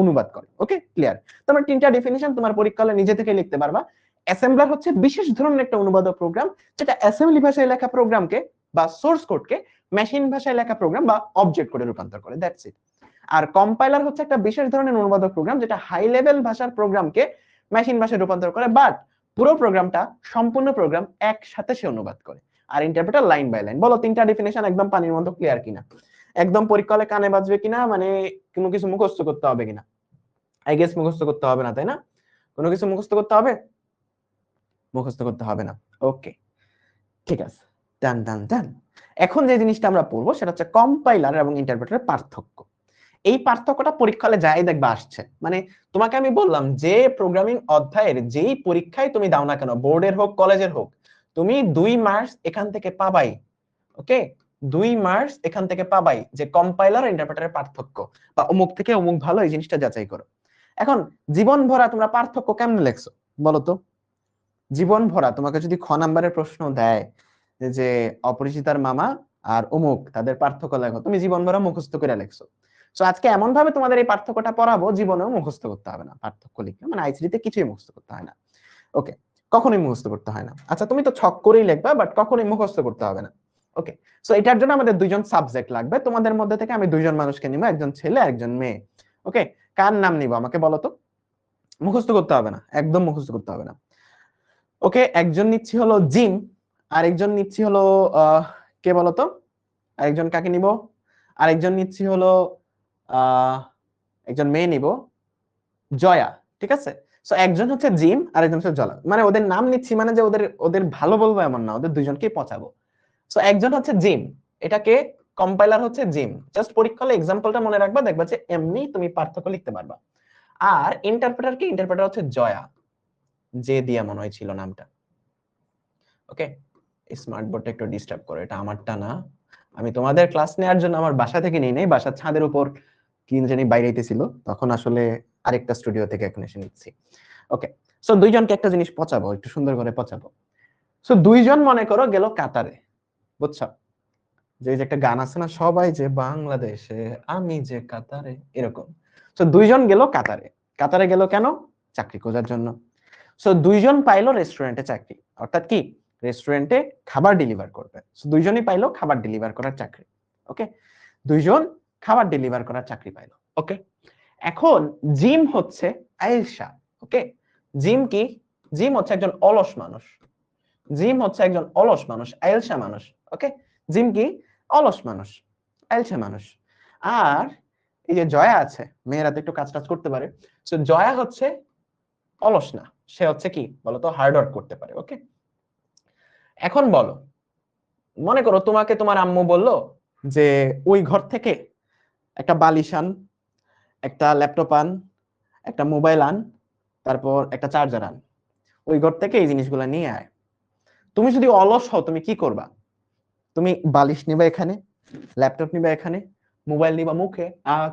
অনুবাদ করে। ওকে, ক্লিয়ার? তোমার তিনটা ডেফিনিশন তোমার পরীক্ষা হলে নিজে থেকে লিখতে পারবা। অ্যাসেম্বলার হচ্ছে বিশেষ ধরনের একটা অনুবাদক প্রোগ্রাম, যেটা অ্যাসেম্বলি ভাষায় লেখা প্রোগ্রামকে বা সোর্স কোডকে মেশিন ভাষায় লেখা প্রোগ্রাম বা অবজেক্ট কোডে রূপান্তর করে। That's it. আর কম্পাইলার হচ্ছে একটা বিশেষ ধরনের অনুবাদক প্রোগ্রাম, যেটা হাই লেভেল ভাষার প্রোগ্রামকে মেশিন ভাষায় রূপান্তর করে, বাট পুরো প্রোগ্রামটা, সম্পূর্ণ প্রোগ্রাম একসাথে সে অনুবাদ করে। আর ইন্টারপ্রেটার লাইন বাই লাইন। বলো তিনটা ডেফিনেশন একদম পানির মতো ক্লিয়ার কিনা, একদম পরীক্ষা হলে কানে বাজবে কিনা, মানে কোনো কিছু মুখস্থ করতে হবে কিনা? আই গেস মুখস্থ করতে হবে না, তাই না? কোনো কিছু মুখস্থ করতে হবে? মুখস্থ করতে হবে না। ওকে, ঠিক আছে, ডান ডান ডান। এখন যে জিনিসটা আমরা পড়বো সেটা হচ্ছে কম্পাইলার এবং ইন্টারপ্রেটারের পার্থক্য। এই পার্থক্যটা পরীক্ষা হলে যাই দেখবা আসছে। মানে তোমাকে আমি বললাম যে প্রোগ্রামিং অধ্যায়ের যেই পরীক্ষায় তুমি দাও না কেন, বোর্ডের হোক কলেজের হোক, তুমি 2 মার্কস এখান থেকে পাবাই। ওকে, 2 মার্কস এখান থেকে পাবাই যে কম্পাইলার ইন্টারপ্রেটারের পার্থক্য, বা অমুক থেকে অমুক ভালো, এই জিনিসটা যাচাই করো। এখন জীবন ভরা তোমরা পার্থক্য কেমনে লেখছো বলো তো? জীবন ভরা তোমাকে যদি খ নাম্বারের প্রশ্ন দেয় যে অপরিচিতার মামা আর অমুক তাদের পার্থক্য লেখো, তুমি জীবন ভরা মুখস্থ করে লেখছো। তো আজকে এমন ভাবে তোমাদের এই পার্থক্যটা পড়াবো, জীবনেও মুখস্থ করতে হবে না পার্থক্য লিখে, মানে আইসিটিতে কিছুই মুখস্থ করতে হয় না। ওকে, কখনোই মুখস্থ করতে হয় না। আচ্ছা তুমি তো ছক করেই লিখবা, বাট কখনোই মুখস্থ করতে হবে না। ওকে, সো এটার জন্য আমাদের দুইজন সাবজেক্ট লাগবে। তোমাদের মধ্যে থেকে আমি দুইজন মানুষকে নিব, একজন ছেলে একজন মেয়ে। ওকে, কার নাম নিব আমাকে বলো তো? মুখস্থ করতে হবে না, একদম মুখস্থ করতে হবে না। ওকে, একজন নিচ্ছি হলো জিম, আরেকজন নিচ্ছি হলো কে বলতো? আরেকজন কাকে নিব? আরেকজন নিচ্ছি হলো একজন মেয়ে নিব, জয়া। ঠিক আছে, সো একজন হচ্ছে জিম আর একজন হচ্ছে জলা, মানে ওদের নাম নিচ্ছি মানে যে ওদের ওদের ভালো বলবো এমন না, ওদের দুইজনকেই পচাবো। সো একজন হচ্ছে জিম, এটাকে কম্পাইলার হচ্ছে জিম। জাস্ট পরীক্ষা হলে এক্সাম্পলটা মনে রাখবা, দেখবা যে এমনি তুমি পার্থক্য লিখতে পারবা। আর ইন্টারপ্রেটার কি? ইন্টারপ্রেটার হচ্ছে জয়া, যে দিয়া মনে হয় ছিল নামটা। ওকে, স্মার্ট বোর্ডটা একটু ডিস্টার্ব করে, এটা আমারটা না। আমি তোমাদের ক্লাস নেওয়ার জন্য আমার বাসা থেকে নিয়ে নেই, বাসার ছাদের উপর কি জানি বাইরেইতেছিল, তখন আসলে আরেকটা স্টুডিও থেকে এখন এসে নিচ্ছি। ওকে, সো দুইজনকে একটা জিনিস পচাবো, একটু সুন্দর করে পচাবো। সো দুইজন মনে করো গেল কাতারে, বুঝছো? যে একটা গান আছে না, সবাই যে বাংলাদেশে আমি যে কাতারে, এরকম। সো দুইজন গেল কাতারে। কাতারে গেল কেন? চাকরি খোঁজার জন্য। সো দুইজন পাইলো রেস্টুরেন্টে চাকরি, অর্থাৎ কি রেস্টুরেন্টে খাবার ডেলিভার করবে। সো দুইজনই পাইলো খাবার ডেলিভার করার চাকরি। ওকে, দুইজন খাবার ডেলিভার করার চাকরি পাইলো। ওকে, এখন জিম হচ্ছে আয়েশা। ওকে, জিম কি? জিম হচ্ছে একজন অলস মানুষ। জিম হচ্ছে একজন অলস মানুষ, আয়েশা মানুষ। ওকে, জিম কি? অলস মানুষ, আয়েশা মানুষ। আর এই যে জয়া আছে, মেয়েরা তো একটু কাজ টাজ করতে পারে, সো জয়া হচ্ছে অলস না, সে হচ্ছে কি বলতো, হার্ড ওয়ার্ক করতে পারে। ওকে, এখন বলো, মনে করো তোমাকে তোমার আম্মু বললো যে ওই ঘর থেকে একটা বালিশ আন, একটা ল্যাপটপ আন, একটা মোবাইল আন, তারপর একটা চার্জার আন, ওই ঘর থেকে এই জিনিসগুলো নিয়ে আয়। তুমি যদি অলস হও তুমি কি করবা? তুমি বালিশ নিবা এখানে, ল্যাপটপ নিবা এখানে, মোবাইল নিবা মুখে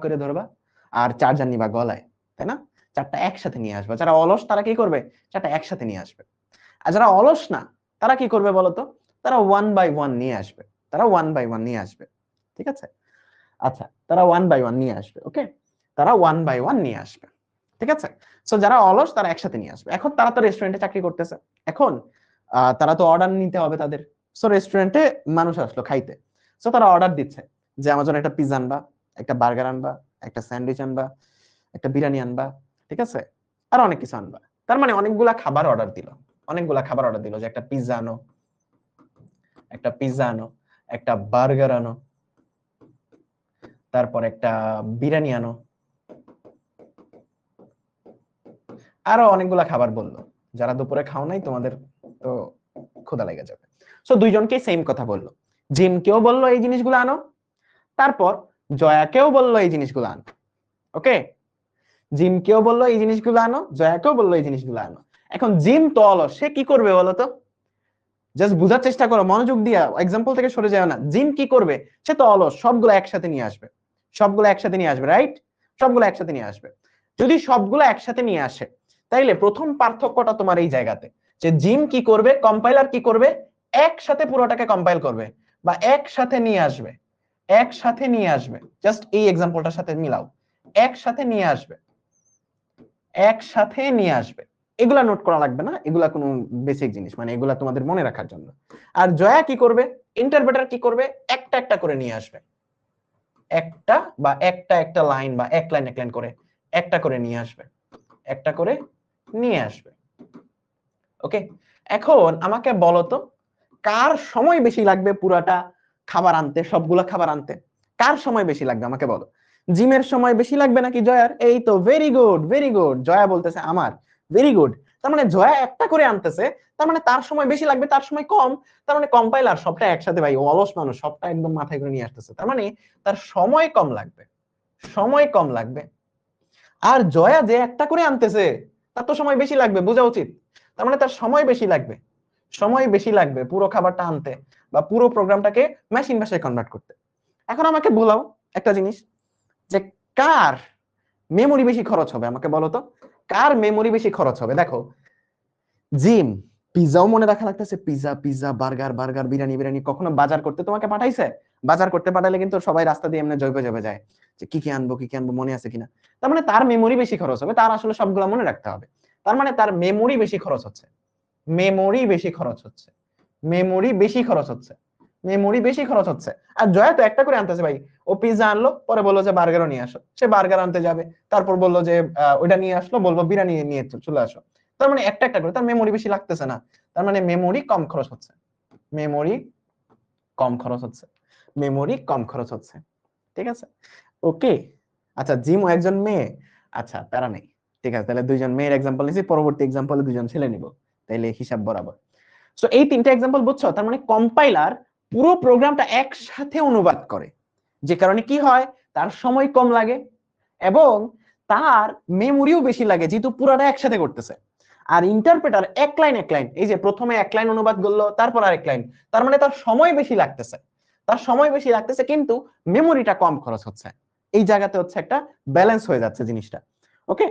করে ধরবা, আর চার্জার নিবা গলায়, তাই না? চারটা একসাথে নিয়ে আসবা। যারা অলস তারা কি করবে? চারটা একসাথে নিয়ে আসবে। আর যারা অলস না তারা কি করবে বলতো? তারা 1 বাই 1 নিয়ে আসবে। তারা 1 বাই 1 নিয়ে আসবে। ঠিক আছে, আচ্ছা, তারা 1 বাই 1 নিয়ে আসবে। ওকে, তারা 1 বাই 1 নিয়ে আসবে। ঠিক আছে, সো যারা অলস তারা একসাথে নিয়ে আসবে। এখন তারা তো রেস্টুরেন্টে চাকরি করতেছে, এখন তারা তো অর্ডার নিতে হবে তাদের। সো রেস্টুরেন্টে মানুষ আসলো খাইতে, সো তারা অর্ডার দিচ্ছে যে আমার জন্য একটা পিৎজা আনবা, একটা বার্গার আনবা, একটা স্যান্ডউইচ আনবা, একটা বিরিয়ানি আনবা, ঠিক আছে, আর অনেক কিছু আনবা। তার মানে অনেকগুলা খাবার অর্ডার দিল, অনেকগুলা খাবার অর্ডার দিল যে একটা পিৎজা আনো, একটা পিৎজা আনো, একটা বার্গার আনো, তারপর একটা বিরিয়ানি আনো, আরো অনেকগুলা খাবার বললো। যারা দুপুরে খাও নাই তোমাদের তো ক্ষুধা লেগে যাবে। সো দুইজনকে সেম কথা বললো। জিম কেও বললো এই জিনিসগুলো আনো, তারপর জয়াকেও বললো এই জিনিসগুলো আনো। ওকে, জিম কেও বললো এই জিনিসগুলো আনো, জয়াকেও বললো এই জিনিসগুলো আনো। এখন জিম তো অলস, সে কি করবে বলতো? জাস্ট বুঝার চেষ্টা করো, মনোযোগ দিয়া, এক্সাম্পল থেকে সরে যাও না। জিম কি করবে? সে তো অলস, সবগুলো একসাথে নিয়ে আসবে। সবগুলো একসাথে নিয়ে আসবে, রাইট? সবগুলো একসাথে নিয়ে আসবে। যদি সবগুলো একসাথে নিয়ে আসে, তাইলে প্রথম পার্থক্যটা তোমার এই জায়গাতে, যে জিম কি করবে, কম্পাইলার কি করবে, একসাথে পুরোটাকে কম্পাইল করবে বা একসাথে নিয়ে আসবে। একসাথে নিয়ে আসবে, জাস্ট এই এক্সাম্পলটার সাথে মিলাও, একসাথে নিয়ে আসবে, একসাথে নিয়ে আসবে। এগুলা নোট করা লাগবে না, এগুলা কোনো বেসিক জিনিস, মানে এগুলা তোমাদের মনে রাখার জন্য। আর জয়া কি করবে, ইন্টারপ্রেটার কি করবে, একটা একটা করে নিয়ে আসবে। একটা বা একটা একটা লাইন বা এক লাইন এক লাইন করে একটা করে নিয়ে আসবে, একটা করে নিয়ে আসবে। ওকে, এখন আমাকে বলো তো কার সময় বেশি লাগবে পুরাটা খাবার আনতে, সবগুলা খাবার আনতে? কার সময় বেশি লাগবে আমাকে বলো। জিমের সময় বেশি লাগবে নাকি জয়ার? এই তো, very good very good, Jaya বলতেছে আমার। Very good. তার মানে জয়া একটা করে আনতেছে, তার মানে তার সময় বেশি লাগবে, তার সময় কম। তার মানে কম্পাইলার সবটা একসাথে, ভাই অলস মানুষ, সবটা একদম মাথায় করে নিয়ে আসতেছে, তার মানে তার সময় কম লাগবে, সময় কম লাগবে। আর জয়া যে একটা করে আনতেছে তার তো সময় বেশি লাগবে, বোঝা উচিত। তার মানে তার সময় বেশি লাগবে, সময় বেশি লাগবে পুরো খাবারটা আনতে বা পুরো প্রোগ্রামটাকে মেশিন ভাষায় কনভার্ট করতে। এখন আমাকে বলাও একটা জিনিস, যে কার মেমোরি বেশি খরচ হবে, আমাকে বলো তো কার মেমোরি বেশি খরচ হবে। দেখো, জিম পিজাও মনে রাখা লাগতেছে, pizza pizza, burger burger, biryani biryani, কখনো বাজার করতে তোমাকে পাঠাইছে? বাজার করতে পাঠালে কিন্তু সবাই রাস্তা দিয়ে এমনি জবে জবে যায়, যে কি কি আনবো কি কি আনবো, মনে আছে কিনা। তার মানে তার মেমোরি বেশি খরচ হবে, তার আসলে সবগুলা মনে রাখতে হবে। তার মানে তার মেমোরি বেশি খরচ হচ্ছে, মেমোরি বেশি খরচ হচ্ছে, মেমোরি বেশি খরচ হচ্ছে, মেমোরি বেশি খরচ হচ্ছে। আর জয়া তো একটা করে আনতেছে ভাই, ও পিজা আনলো, পরে বললো যে বার্গারও নিয়ে আসো, সে বার্গার আনতে যাবে, তারপর বললো যে ওইটা নিয়ে আসলো, বলবো বিরিয়ানি নিয়ে চলে আসো। তার মানে একটা একটা করে, তার মেমোরি বেশি লাগতেছে না, তার মানে মেমোরি কম খরচ হচ্ছে, মেমোরি কম খরচ হচ্ছে, মেমোরি কম খরচ হচ্ছে। ঠিক আছে, ওকে। আচ্ছা, জিমও একজন মেয়ে, আচ্ছা প্যারা নেই। ঠিক আছে, তাহলে দুইজন মেয়ের এক্সাম্পল নিছি, পরবর্তী এক্সাম্পলে দুজন ছেলে নিব, তাইলে হিসাব বরাবর। সো এই তিনটা এক্সাম্পল বুঝছো? তার মানে কম্পাইলার পুরো প্রোগ্রামটা একসাথে অনুবাদ করে, যে কারণে কি হয়, তার সময় কম লাগে এবং তার মেমোরিও বেশি লাগে, যেহেতু পুরোটা একসাথে করতেছে। আর ইন্টারপ্রেটার এক লাইন এক লাইন, এই যে প্রথমে এক লাইন অনুবাদ করলো, তারপর আরেক লাইন, তার মানে তার সময় বেশি লাগতেছে, তার সময় বেশি লাগতেছে, কিন্তু মেমোরিটা কম খরচ হচ্ছে। এই জায়গাতে হচ্ছে একটা ব্যালেন্স হয়ে যাচ্ছে জিনিসটা। ওকে,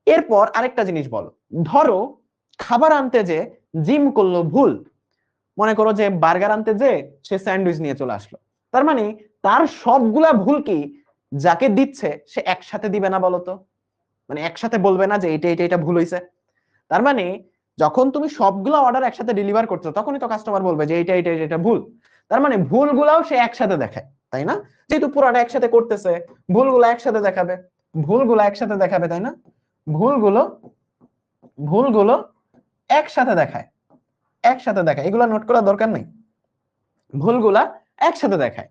এরপর আরেকটা জিনিস বলো। ধরো খাবার আনতে যে জিম করলো ভুল, মনে করো যে বার্গার আনতে যে সে স্যান্ডউইচ নিয়ে চলে আসলো, তার মানে তার সবগুলা ভুল কি যাকে দিচ্ছে সে একসাথে দিবে না বলতো? মানে একসাথে বলবে না যে এটা এটা এটা ভুল হয়েছে। তার মানে যখন তুমি সবগুলা অর্ডার একসাথে ডেলিভার করছো, তখনই তো কাস্টমার বলবে যে এটা এটা এটা ভুল। তার মানে ভুলগুলাও সে একসাথে দেখায়, তাই না? যেহেতু পুরোটা একসাথে করতেছে, ভুলগুলো একসাথে দেখাবে, ভুলগুলো একসাথে দেখাবে, তাই না? ভুলগুলো ভুলগুলো একসাথে দেখায়, একসাথে দেখায়, এগুলা নোট করার দরকার নেই, ভুলগুলা একসাথে দেখায়।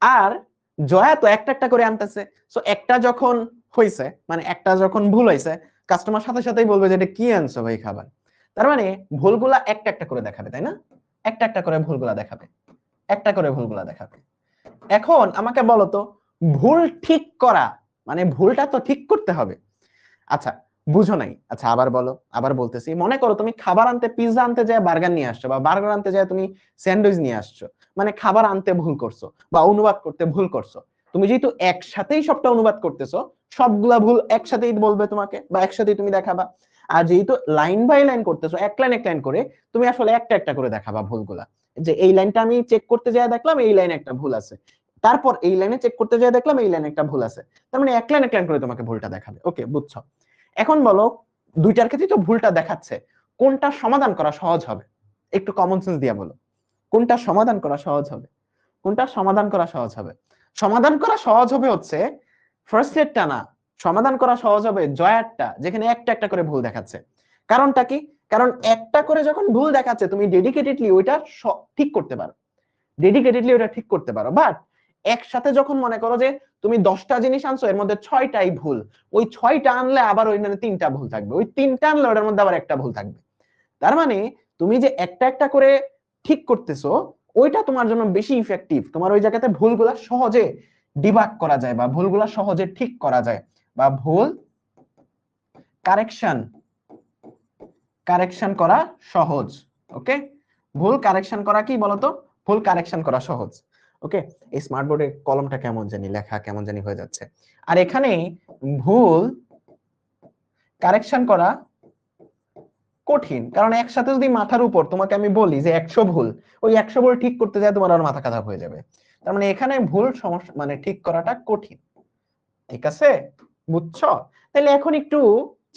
আর জয়া তো একটা একটা করে আনতেছে, সো একটা যখন হইছে, মানে একটা যখন ভুল হইছে, কাস্টমার সাথে সাথেই বলবে যে এটা কি আনছো ভাই খাবার। তার মানে ভুলগুলা একটা একটা করে দেখাবে, তাই না? একটা একটা করে ভুলগুলা দেখাবে, একটা করে ভুলগুলা দেখাবে। এখন আমাকে বলো তো, ভুল ঠিক করা মানে ভুলটা তো ঠিক করতে হবে। আচ্ছা, বুঝো নাই? আচ্ছা আবার বলো, আবার বলতেছি। মনে করো তুমি খাবার আনতে, পিৎজা আনতে যায় বার্গার নিয়ে আসছো, বা বার্গার আনতে যায় তুমি স্যান্ডউইচ নিয়ে আসছো, মানে খাবার আনতে ভুল করছো বা অনুবাদ করতে ভুল করছো। তুমি যেহেতু একসাথেই সবটা অনুবাদ করতেছো, সবগুলা ভুল একসাথেই বলবে তোমাকে বা একসাথেই তুমি দেখাবা। আর যেহেতু লাইন বাই লাইন করতেছো, এক লাইন এক লাইন করে, তুমি আসলে একটা একটা করে দেখাবা ভুলগুলা, যে এই লাইনটা আমি চেক করতে যাই দেখলাম এই লাইনে একটা ভুল আছে, তারপর এই লাইনে চেক করতে যাই দেখলাম এই লাইনে একটা ভুল আছে। তার মানে এক লাইন এক লাইন করে তোমাকে ভুলটা দেখাবে। ওকে, বুঝছো? এখন বলো, দুইটার ক্ষেত্রে তো ভুলটা দেখাচ্ছে, কোনটা সমাধান করা সহজ হবে? একটু কমন সেন্স দিয়া বলো, কোনটা সমাধান করা সহজ হবে? কোনটা সমাধান করা সহজ হবে? সমাধান করা সহজ হবে হচ্ছে ফার্স্ট এরটা না, সমাধান করা সহজ হবে জয়ারটা, যেখানে একটা একটা করে ভুল দেখাচ্ছে। কারণটা কি? কারণ একটা করে যখন ভুল দেখাচ্ছে, তুমি ডেডিকেটেডলি ওইটা ঠিক করতে পারো, ডেডিকেটেডলি ওটা ঠিক করতে পারো। বাট একসাথে যখন মনে করো যে তুমি 10টা জিনিস আনছো, এর মধ্যে 6টাই ভুল, ওই 6টা আনলে আবার ওই 3টা ভুল থাকবে, ওই 3টা আনলে ওটার মধ্যে আবার একটা ভুল থাকবে। তার মানে তুমি যে একটা একটা করে ঠিক করতেছো, ওইটা তোমার জন্য বেশি ইফেক্টিভ, তোমার ওই জায়গাতে ভুলগুলা সহজে ডিবাগ করা যায় বা ভুলগুলা সহজে ঠিক করা যায়, বা ভুল কারেকশন কারেকশন করা সহজ। ওকে, ভুল কারেকশন করা কি বলতো? ভুল কারেকশন করা সহজ। ওকে, এই স্মার্ট বোর্ডের কলমটা কেমন জানি, লেখা কেমন জানি হয়ে যাচ্ছে। আর এখানে ভুল কারেকশন করা কঠিন, কারণ একসাথে যদি মাথার উপর তোমাকে আমি বলি যে 100 ভুল, ওই 100 ভুল ঠিক করতে যায় তোমার আর মাথা খারাপ হয়ে যাবে। তার মানে এখানে ভুল সমস্যা মানে ঠিক করাটা কঠিন। ঠিক আছে, বুঝছো? তাহলে এখন একটু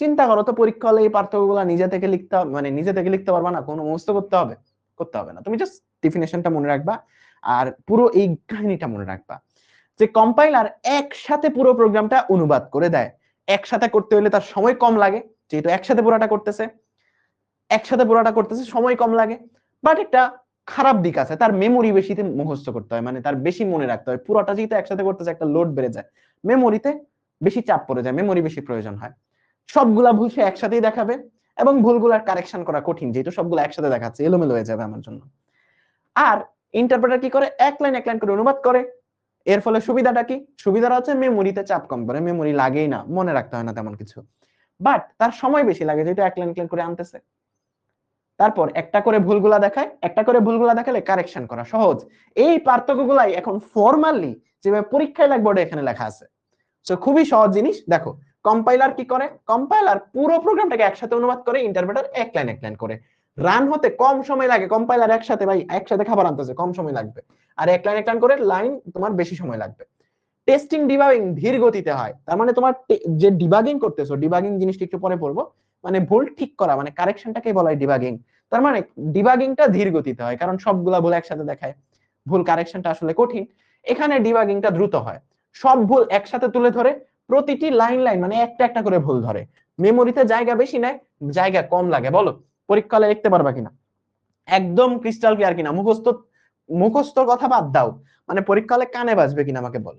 চিন্তা করো তো, পরীক্ষা হলে এই পার্থক্যগুলো নিজে থেকে লিখতে হবে, মানে নিজে থেকে লিখতে পারবা না, কোনো মুখস্থ করতে হবে? করতে হবে না, তুমি জাস্ট ডেফিনেশনটা মনে রাখবা আর পুরো এই কাহিনীটা মনে রাখবা, যে কম্পাইলার একসাথে পুরো প্রোগ্রামটা অনুবাদ করে দেয়। একসাথে করতে হলে তার সময় কম লাগে, যেহেতু একসাথে পুরোটা করতেছে, একসাথে পুরোটা করতেছে সময় কম লাগে। বাট একটা খারাপ দিক আছে, তার মেমোরি বেশিতে মুখস্থ করতে হয়, মানে তার বেশি মনে রাখতে হয়, পুরোটা যেহেতু একসাথে করতেছে একটা লোড বেড়ে যায়, মেমোরিতে বেশি চাপ পড়ে যায়, মেমোরি বেশি প্রয়োজন হয়। সবগুলা ভুল সে একসাথেই দেখাবে এবং ভুলগুলার কারেকশন করা কঠিন, যেহেতু সবগুলো একসাথে দেখাচ্ছে, এলোমেলো হয়ে যাবে আমার জন্য। আর ইন্টারপ্রেটার কি করে, এক লাইন করে অনুবাদ করে। এর ফলে সুবিধাটা কি, সুবিধাটা হচ্ছে মেমোরিতে চাপ কম করে, মেমোরি লাগেই না, মনে রাখতে হয় না তেমন কিছু, বাট তার সময় বেশি লাগে যেহেতু এক লাইন করে আনতেছে। তারপর একটা করে ভুলগুলা দেখায়, একটা করে ভুলগুলা দেখালে কারেকশন করা সহজ। এই পার্থক্যগুলাই এখন ফরমালি যেভাবে পরীক্ষায় লাগবে ওটা এখানে লেখা আছে। সো খুবই সহজ জিনিস। দেখো কম্পাইলার কি করে, কম্পাইলার পুরো প্রোগ্রামটাকে একসাথে অনুবাদ করে, ইন্টারপ্রেটার এক লাইন করে। রান হতে কম সময় লাগে, কম্পাইলার একসাথে ভাই একসাথে খাবার আনতেছে, কম সময় লাগবে। আর এক লাইন করে লাইন তোমার বেশি সময় লাগবে। টেস্টিং ডিবাগিং ধীর গতিতে হয়, তার মানে তোমার যে ডিবাগিং করতেছো, ডিবাগিং জিনিসটা একটু পরে পড়বো, মানে ভুল ঠিক করা, মানে কারেকশনটাকে বলা হয় ডিবাগিং। তার মানে ডিবাগিংটা ধীর গতিতে হয়, কারণ সবগুলা ভুল একসাথে দেখায়, ভুল কারেকশনটা আসলে কঠিন। এখানে ডিবাগিংটা দ্রুত হয়, সব ভুল একসাথে তুলে ধরে, প্রতিটি লাইন মানে একটা করে ভুল ধরে। মেমোরিতে জায়গা বেশি নেয়, জায়গা কম লাগে। বলো পরীক্ষা হলে লিখতে পারবা কিনা, একদম ক্রিস্টাল ক্লিয়ার কিনা, মুখস্থর কথা বাদ দাও, মানে পরীক্ষা হলে কানে বাজবে কিনা আমাকে বল,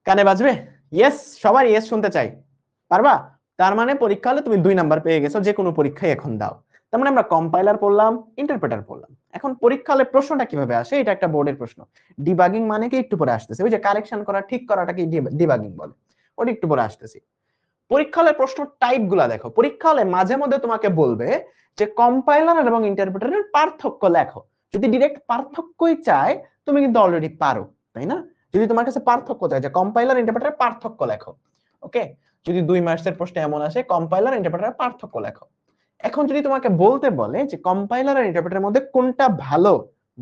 কানে বাজবে? ইয়েস, সবার ইয়েস শুনতে চাই। পারবা? তার মানে পরীক্ষা হলে তুমি 2 নাম্বার পেয়ে গেছো, যে কোনো পরীক্ষায় এখন দাও। তার মানে আমরা কম্পাইলার পড়লাম, ইন্টারপ্রেটার পড়লাম। এখন পরীক্ষা হলে প্রশ্নটা কিভাবে আসে, এটা একটা বোর্ডের প্রশ্ন। ডিবাগিং মানে কি একটু পরে আসতেছে, ওই যে কারেকশন করা, ঠিক করাটাকে ডিবাগিং বলে, ওটা একটু পরে আসতেছি। পরীক্ষা হলে প্রশ্ন টাইপ গুলা দেখো, পরীক্ষা হলে মাঝে মধ্যে তোমাকে বলবে যে কম্পাইলার এবং ইন্টারপ্রেটারের পার্থক্য লেখো। যদি ডিরেক্ট পার্থক্যই চায়, তুমি কিন্তু অলরেডি পারো, তাই না? যদি তোমার কাছে পার্থক্য চায় যে কম্পাইলার ইন্টারপ্রেটারের পার্থক্য লেখো, ওকে, যদি 2 মার্কসের প্রশ্ন এমন আসে কম্পাইলার ইন্টারপ্রেটারের পার্থক্য লেখো। এখন যদি তোমাকে বলতে বলে যে কম্পাইলার আর ইন্টারপ্রেটারের মধ্যে কোনটা ভালো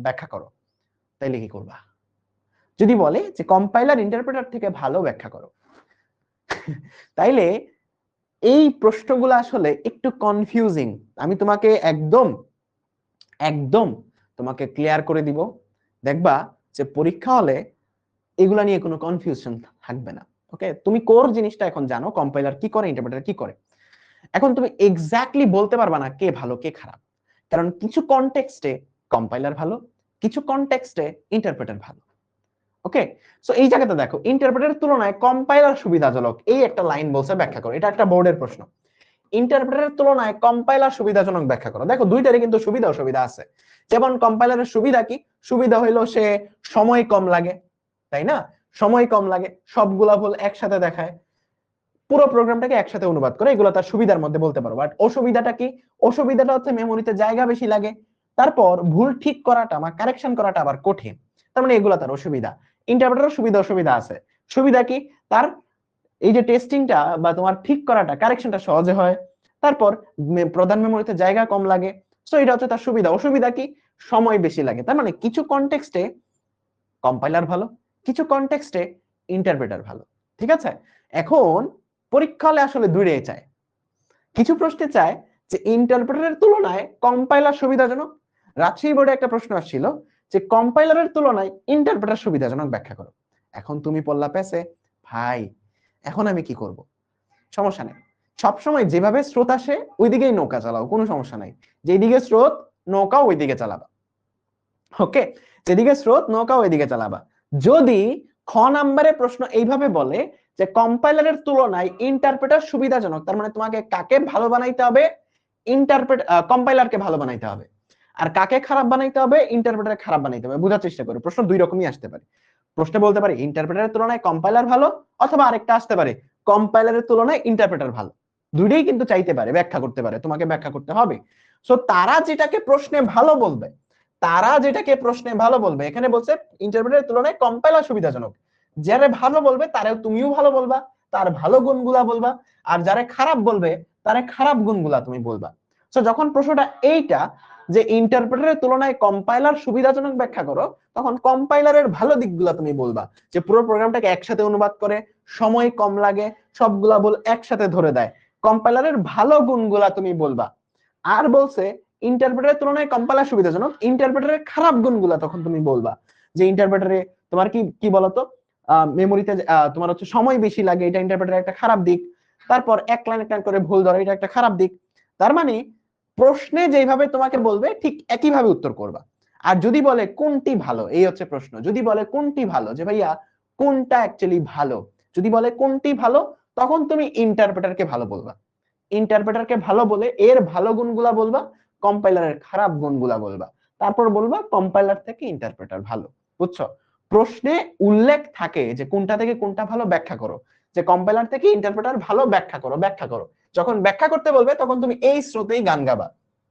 ব্যাখ্যা করো, তাইলে কি করবা? যদি বলে যে কম্পাইলার ইন্টারপ্রেটার থেকে ভালো ব্যাখ্যা করো, তাইলে এই প্রশ্নগুলো আসলে একটু কনফিউজিং। আমি তোমাকে একদম একদম তোমাকে ক্লিয়ার করে দিব, দেখবা যে পরীক্ষা হলে এগুলা নিয়ে কোনো কনফিউশন থাকবে না। ওকে, তুমি কোর জিনিসটা এখন জানো, কম্পাইলার কি করে, ইন্টারপ্রেটার কি করে। এখন তুমি এক্স্যাক্টলি বলতে পারবা না কে ভালো কে খারাপ, কারণ কিছু কনটেক্সটে কম্পাইলার ভালো, কিছু কনটেক্সটে ইন্টারপ্রেটার ভালো। ওকে, সো এই জায়গাতে দেখো ইন্টারপ্রেটারের তুলনায় কম্পাইলার সুবিধাজনক, এই একটা লাইন বলছে, ব্যাখ্যা করো। এটা একটা বোর্ডের প্রশ্ন। ইন্টারপ্রেটারের তুলনায় কম্পাইলার সুবিধাজনক ব্যাখ্যা করো। দেখো দুইটারই কিন্তু সুবিধা অসুবিধা আছে। যেমন কম্পাইলারের সুবিধা কি, সুবিধা হইলো সে সময় কম লাগে, তাই না? সময় কম লাগে, সবগুলা ভুল একসাথে দেখায়, পুরো প্রোগ্রামটাকে একসাথে অনুবাদ করে, এগুলো তার সুবিধার মধ্যে বলতে পারো। বাট অসুবিধাটা কি, অসুবিধাটা হচ্ছে মেমোরিতে জায়গা বেশি লাগে, তারপর ভুল ঠিক করাটা বা কারেকশন করাটা আবার কঠিন। তার মানে এগুলো তার অসুবিধা। ইন্টারপ্রেটারের সুবিধা অসুবিধা আছে। সুবিধা কি, তার এই যে টেস্টিংটা বা তোমার ঠিক করাটা, কারেকশনটা সহজে হয়, তারপর প্রধান মেমোরিতে জায়গা কম লাগে। সো এটা হচ্ছে তার সুবিধা। অসুবিধা কি, সময় বেশি লাগে। তার মানে কিছু কনটেক্সটে কম্পাইলার ভালো, কিছু কনটেক্সটে ইন্টারপ্রেটার ভালো। ঠিক আছে, এখন পরীক্ষা হলে আসলে দূরে চায়, কিছু প্রশ্নে চায় যে ইন্টারপ্রেটারের তুলনায় কম্পাইলার সুবিধাজনক। রাজশাহী বোর্ডে একটা প্রশ্ন আসছিল যে কম্পাইলারের তুলনায় ইন্টারপ্রেটার সুবিধাজনক ব্যাখ্যা করো। এখন তুমি পড়লা পেছে, ভাই এখন আমি কি করব? সমস্যা নেই, সবসময় যেভাবে স্রোত আসে ওইদিকেই নৌকা চালাও, কোনো সমস্যা নাই। যেদিকে স্রোত নৌকা ওইদিকে চালাবা। ওকে, যেদিকে স্রোত নৌকা ওইদিকে চালাবা। যদি খ নাম্বারে প্রশ্ন এইভাবে বলে যে কম্পাইলারের তুলনায় ইন্টারপ্রেটার সুবিধাজনক, তার মানে তোমাকে কাকে ভালো বানাইতে হবে, কম্পাইলারকে ভালো বানাইতে হবে। আর কাকে খারাপ বানাইতে হবে, ইন্টারপ্রেটার খারাপ বানাইতে হবে। বোঝার চেষ্টা করো, প্রশ্ন দুই রকমই আসতে পারে। প্রশ্নে বলতে পারে ইন্টারপ্রেটারের তুলনায় কম্পাইলার ভালো, অথবা আরেকটা আসতে পারে কম্পাইলারের তুলনায় ইন্টারপ্রেটার ভালো। দুইটাই কিন্তু চাইতে পারে, ব্যাখ্যা করতে পারে, তোমাকে ব্যাখ্যা করতে হবে। সো তারা যেটাকে প্রশ্নে ভালো বলবে, তারা যেটাকে প্রশ্নে ভালো বলবে, এখানে বলছে ইন্টারপ্রেটারের তুলনায় কম্পাইলার সুবিধাজনক, যারা ভালো বলবে তারাও তুমিও ভালো বলবা, তার ভালো গুণগুলা বলবা, আর যারা খারাপ বলবে তারা খারাপ গুণগুলা তুমি বলবা। সো যখন প্রশ্নটা এইটা যে ইন্টারপ্রেটারের তুলনায় কম্পাইলার সুবিধাজনক ব্যাখ্যা করো, তখন কম্পাইলারের ভালো দিকগুলা তুমি বলবা, যে পুরো প্রোগ্রামটাকে একসাথে অনুবাদ করে, সময় কম লাগে, সবগুলা বল একসাথে ধরে দেয়, কম্পাইলারের ভালো গুণগুলা তুমি বলবা। আর বলছে ইন্টারপ্রেটারের তুলনায় কম্পাইলার সুবিধাজনক, ইন্টারপ্রেটারের খারাপ গুণগুলা তখন তুমি বলবা, যে ইন্টারপ্রেটারে তোমার কি কি বলতো, মেমোরিতে তোমার হচ্ছে সময় বেশি লাগে, এটা ইন্টারপ্রেটারের একটা খারাপ দিক। তারপর এক লাইন করে ভুল ধরে, এটা একটা খারাপ দিক। তার মানে প্রশ্নে যেভাবে তোমাকে বলবে ঠিক একইভাবে উত্তর করবা। আর যদি বলে কোনটি ভালো, এই হচ্ছে প্রশ্ন, যদি বলে কোনটি ভালো, যে ভাইয়া কোনটা অ্যাকচুয়ালি ভালো, যদি বলে কোনটি ভালো, তখন তুমি ইন্টারপ্রেটারকে ভালো বলবা। ইন্টারপ্রেটারকে ভালো বলে এর ভালো গুণগুলা বলবা, কম্পাইলারের খারাপ গুণগুলা বলবা, তারপর বলবা কম্পাইলার থেকে ইন্টারপ্রেটার ভালো। বুঝছো? প্রশ্নে উল্লেখ থাকে যে কোনটা থেকে কোনটা ভালো ব্যাখ্যা করো, যে কম্পাইলার থেকে ইন্টারপ্রেটার ভালো ব্যাখ্যা করো, ব্যাখ্যা করো। যখন ব্যাখ্যা করতে বলবে তখন তুমি এই স্রোতেই গান গাবা।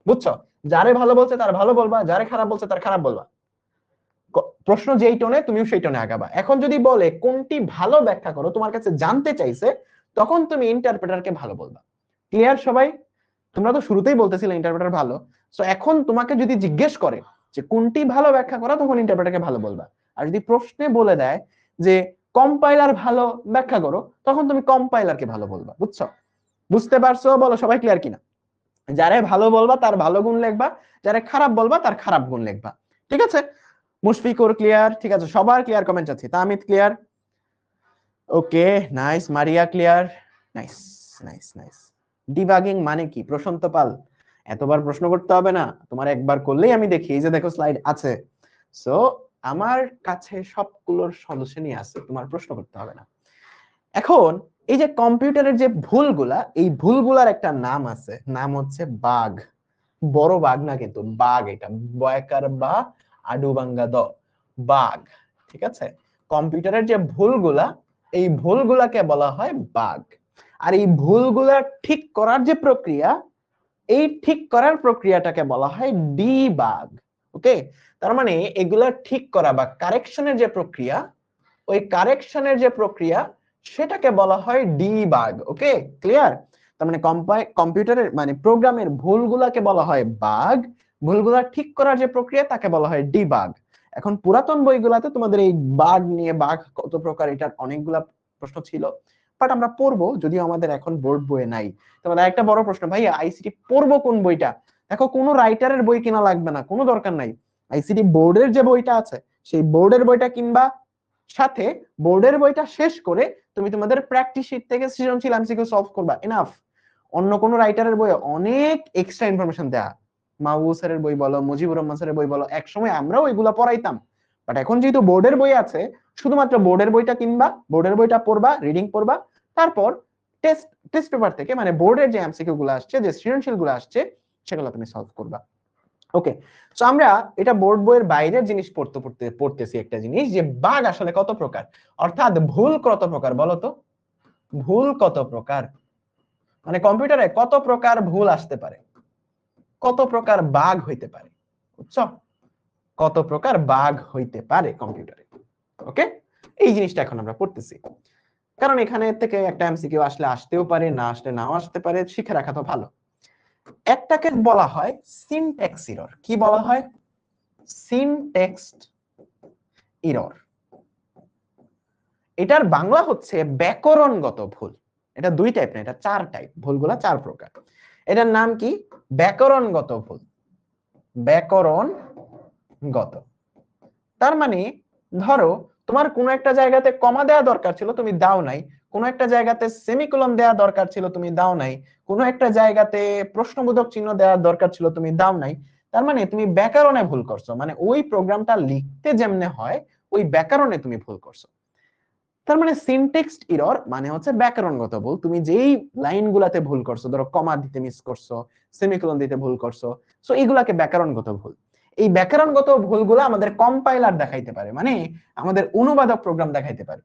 বুঝছো? যারে ভালো বলছে তার ভালো বলবা, যারে খারাপ বলছে তার খারাপ বলবা। প্রশ্ন যেই টোনে তুমিও সেই টোনে আগাবা। এখন যদি বলে কোনটি ভালো ব্যাখ্যা করো, তোমার কাছে জানতে চাইছে, তখন তুমি ইন্টারপ্রেটারকে ভালো বলবা। ক্লিয়ার সবাই? তোমরা তো শুরুতেই বলতেছিলে ইন্টারপ্রেটার ভালো, সো এখন তোমাকে যদি জিজ্ঞেস করে যে কোনটি ভালো ব্যাখ্যা করা, তখন ইন্টারপ্রেটারকে ভালো বলবা। আর যদি প্রশ্নে বলে দেয় যে কম্পাইলার ভালো ব্যাখ্যা করো, তখন তুমি কম্পাইলারকে ভালো বলবা। বুঝছো? বুঝতে পারছো? বলো সবাই ক্লিয়ার কিনা? যারে ভালো বলবা তার ভালো গুণ লিখবা, যারে খারাপ বলবা তার খারাপ গুণ লিখবা। ঠিক আছে? মুশফিকুর ক্লিয়ার? ঠিক আছে, সবার ক্লিয়ার কমেন্ট আছে। Tamid clear? Okay, nice. Maria clear? Nice nice nice. Debugging মানে কি প্রশান্ত পাল? এতবার প্রশ্ন করতে হবে না, তোমার একবার করলেই আমি দেখি। এই যে দেখো স্লাইড আছে, সো আমার কাছে সবগুলোর সলিউশনই আছে, তোমার প্রশ্ন করতে হবে না। এখন এই যে কম্পিউটারের যে ভুলগুলা, এই ভুলগুলার একটা নাম আছে, নাম হচ্ছে বাগ। বড় বাঘ না কিন্তু, বাঘ। এটা বয়কার বা আডুবাঙ্গা দ, বাঘ। ঠিক আছে? কম্পিউটারের যে ভুলগুলা, এই ভুলগুলাকে বলা হয় বাগ। আর এই ভুলগুলা ঠিক করার যে প্রক্রিয়া, এই ঠিক করার প্রক্রিয়াটাকে বলা হয় ডিবাগ। ওকে? তার মানে এগুলা ঠিক করা বা কারেকশনের যে প্রক্রিয়া, ওই কারেকশনের যে প্রক্রিয়া, সেটাকে বলা হয় ডিবাগ। ওকে? ক্লিয়ার? তার মানে কম্পিউটারের মানে প্রোগ্রামের ভুলগুলাকে বলা হয় বাগ, ভুলগুলা ঠিক করার যে প্রক্রিয়া তাকে বলা হয় ডিবাগ। এখন পুরাতন বইগুলাতে তোমাদের এই বাগ নিয়ে, বাগ কত প্রকার, এটার অনেকগুলা প্রশ্ন ছিল, বাট আমরা পড়বো, যদিও আমাদের এখন বোর্ড বইয়ে নাই। তোমাদের একটা বড় প্রশ্ন, ভাই আইসিটি পড়বো কোন বইটা? দেখো, কোনো রাইটারের বই কিনা লাগবে না, কোনো দরকার নাই। আইসিটি বোর্ডের যে বইটা আছে, সেই বোর্ডের বইটা কিনবা, সাথে বোর্ডের বইটা শেষ করে তুমি তোমাদের প্র্যাকটিস শীট থেকে সৃজনশীল এমসিকিউ সলভ করবা, এনাফ। অন্য কোন রাইটারের বইয়ে অনেক এক্সট্রা ইনফরমেশন দেয়া, মাহবুব স্যারের বই বলো, মুজিবুর রহমান স্যারের বই বলো, একসময় আমরাও এগুলা পড়াইতাম। বাট এখন যেহেতু বোর্ডের বই আছে, শুধুমাত্র বোর্ডের বইটা কিনবা, বোর্ডের বইটা পড়বা, রিডিং পড়বা, তারপর টেস্ট পেপার থেকে মানে বোর্ডের যে এমসিকিউ গুলো আসছে, যে সৃজনশীল গুলো আসছে, সেগুলো তুমি সলভ করবা। ওকে, সো আমরা এটা বোর্ড বইয়ের বাইরের জিনিস পড়তেছি একটা জিনিস, যে বাগ আসলে কত প্রকার, অর্থাৎ ভুল কত প্রকার। বলো তো, ভুল কত প্রকার? মানে কম্পিউটারে কত প্রকার ভুল আসতে পারে, কত প্রকার বাগ হইতে পারে, বুঝছো? কত প্রকার বাগ হইতে পারে কম্পিউটারে। ওকে, এই জিনিসটা এখন আমরা পড়তেছি, কারণ এখানে থেকে একটা এমসিকিউ আসলে আসতেও পারে, না আসলে নাও আসতে পারে, শিখে রাখা তো ভালো। একটাকে বলা হয় সিনট্যাক্স এরর। কি বলা হয়? Syntax error. এটার বাংলা হচ্ছে ব্যাকরণগত ভুল। এটা দুই টাইপ না, এটা চার টাইপ, ভুলগুলা চার প্রকার। এটার নাম কি? ব্যাকরণগত ভুল। ব্যাকরণগত, তার মানে ধরো তোমার কোন একটা জায়গাতে কমা দেওয়া দরকার ছিল, তুমি দাও নাই। কোন একটা জায়গাতে সেমিকোলন দেওয়া দরকার ছিল, তুমি দাও নাই। কোন একটা জায়গাতে প্রশ্নবোধক চিহ্ন দেওয়ার দরকার ছিল, তুমি দাও নাই। তার মানে তুমি ব্যাকরণে ভুল করছো, মানে ওই প্রোগ্রামটা লিখতে যেমনে হয় ওই ব্যাকরণে তুমি ভুল করছো। তার মানে সিনট্যাক্স এরর মানে হচ্ছে ব্যাকরণগত ভুল। তুমি যেই লাইনগুলাতে ভুল করছো, ধরো কমা দিতে মিস করছো, সেমিকোলন দিতে ভুল করছো, সো এগুলাকে ব্যাকরণগত ভুল। এই ব্যাকরণগত ভুলগুলো আমাদের কম্পাইলার দেখাইতে পারে, মানে আমাদের অনুবাদক প্রোগ্রাম দেখাইতে পারে।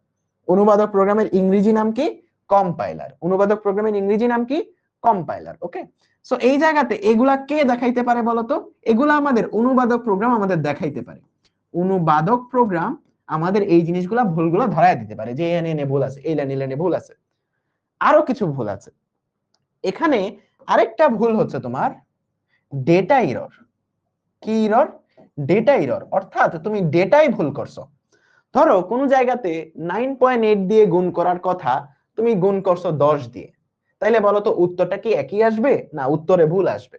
অনুবাদক প্রোগ্রামের ইংরেজি নাম কি? কম্পাইলার। অনুবাদক প্রোগ্রামের ইংরেজি নাম কি? কম্পাইলার। ওকে, সো এই জায়গাতে এগুলা কে দেখাইতে পারে বলতো? এগুলা আমাদের অনুবাদক প্রোগ্রাম আমাদের দেখাইতে পারে। অনুবাদক প্রোগ্রাম আমাদের এই জিনিসগুলা, ভুলগুলো ধরায় দিতে পারে, যে এনে ভুল আছে, এই লাইনে ভুল আছে, আরো কিছু ভুল আছে। এখানে আরেকটা ভুল হচ্ছে তোমার ডেটা এরর। কি এরর? ডেটা এরর, অর্থাৎ তুমি ডেটাই ভুল করছো। ধরো কোন জায়গাতে 9.8 দিয়ে গুণ করার কথা, তুমি গুণ করছো 10 দিয়ে, তাইলে বলো তো উত্তরটা কি একই আসবে, না উত্তরে ভুল আসবে?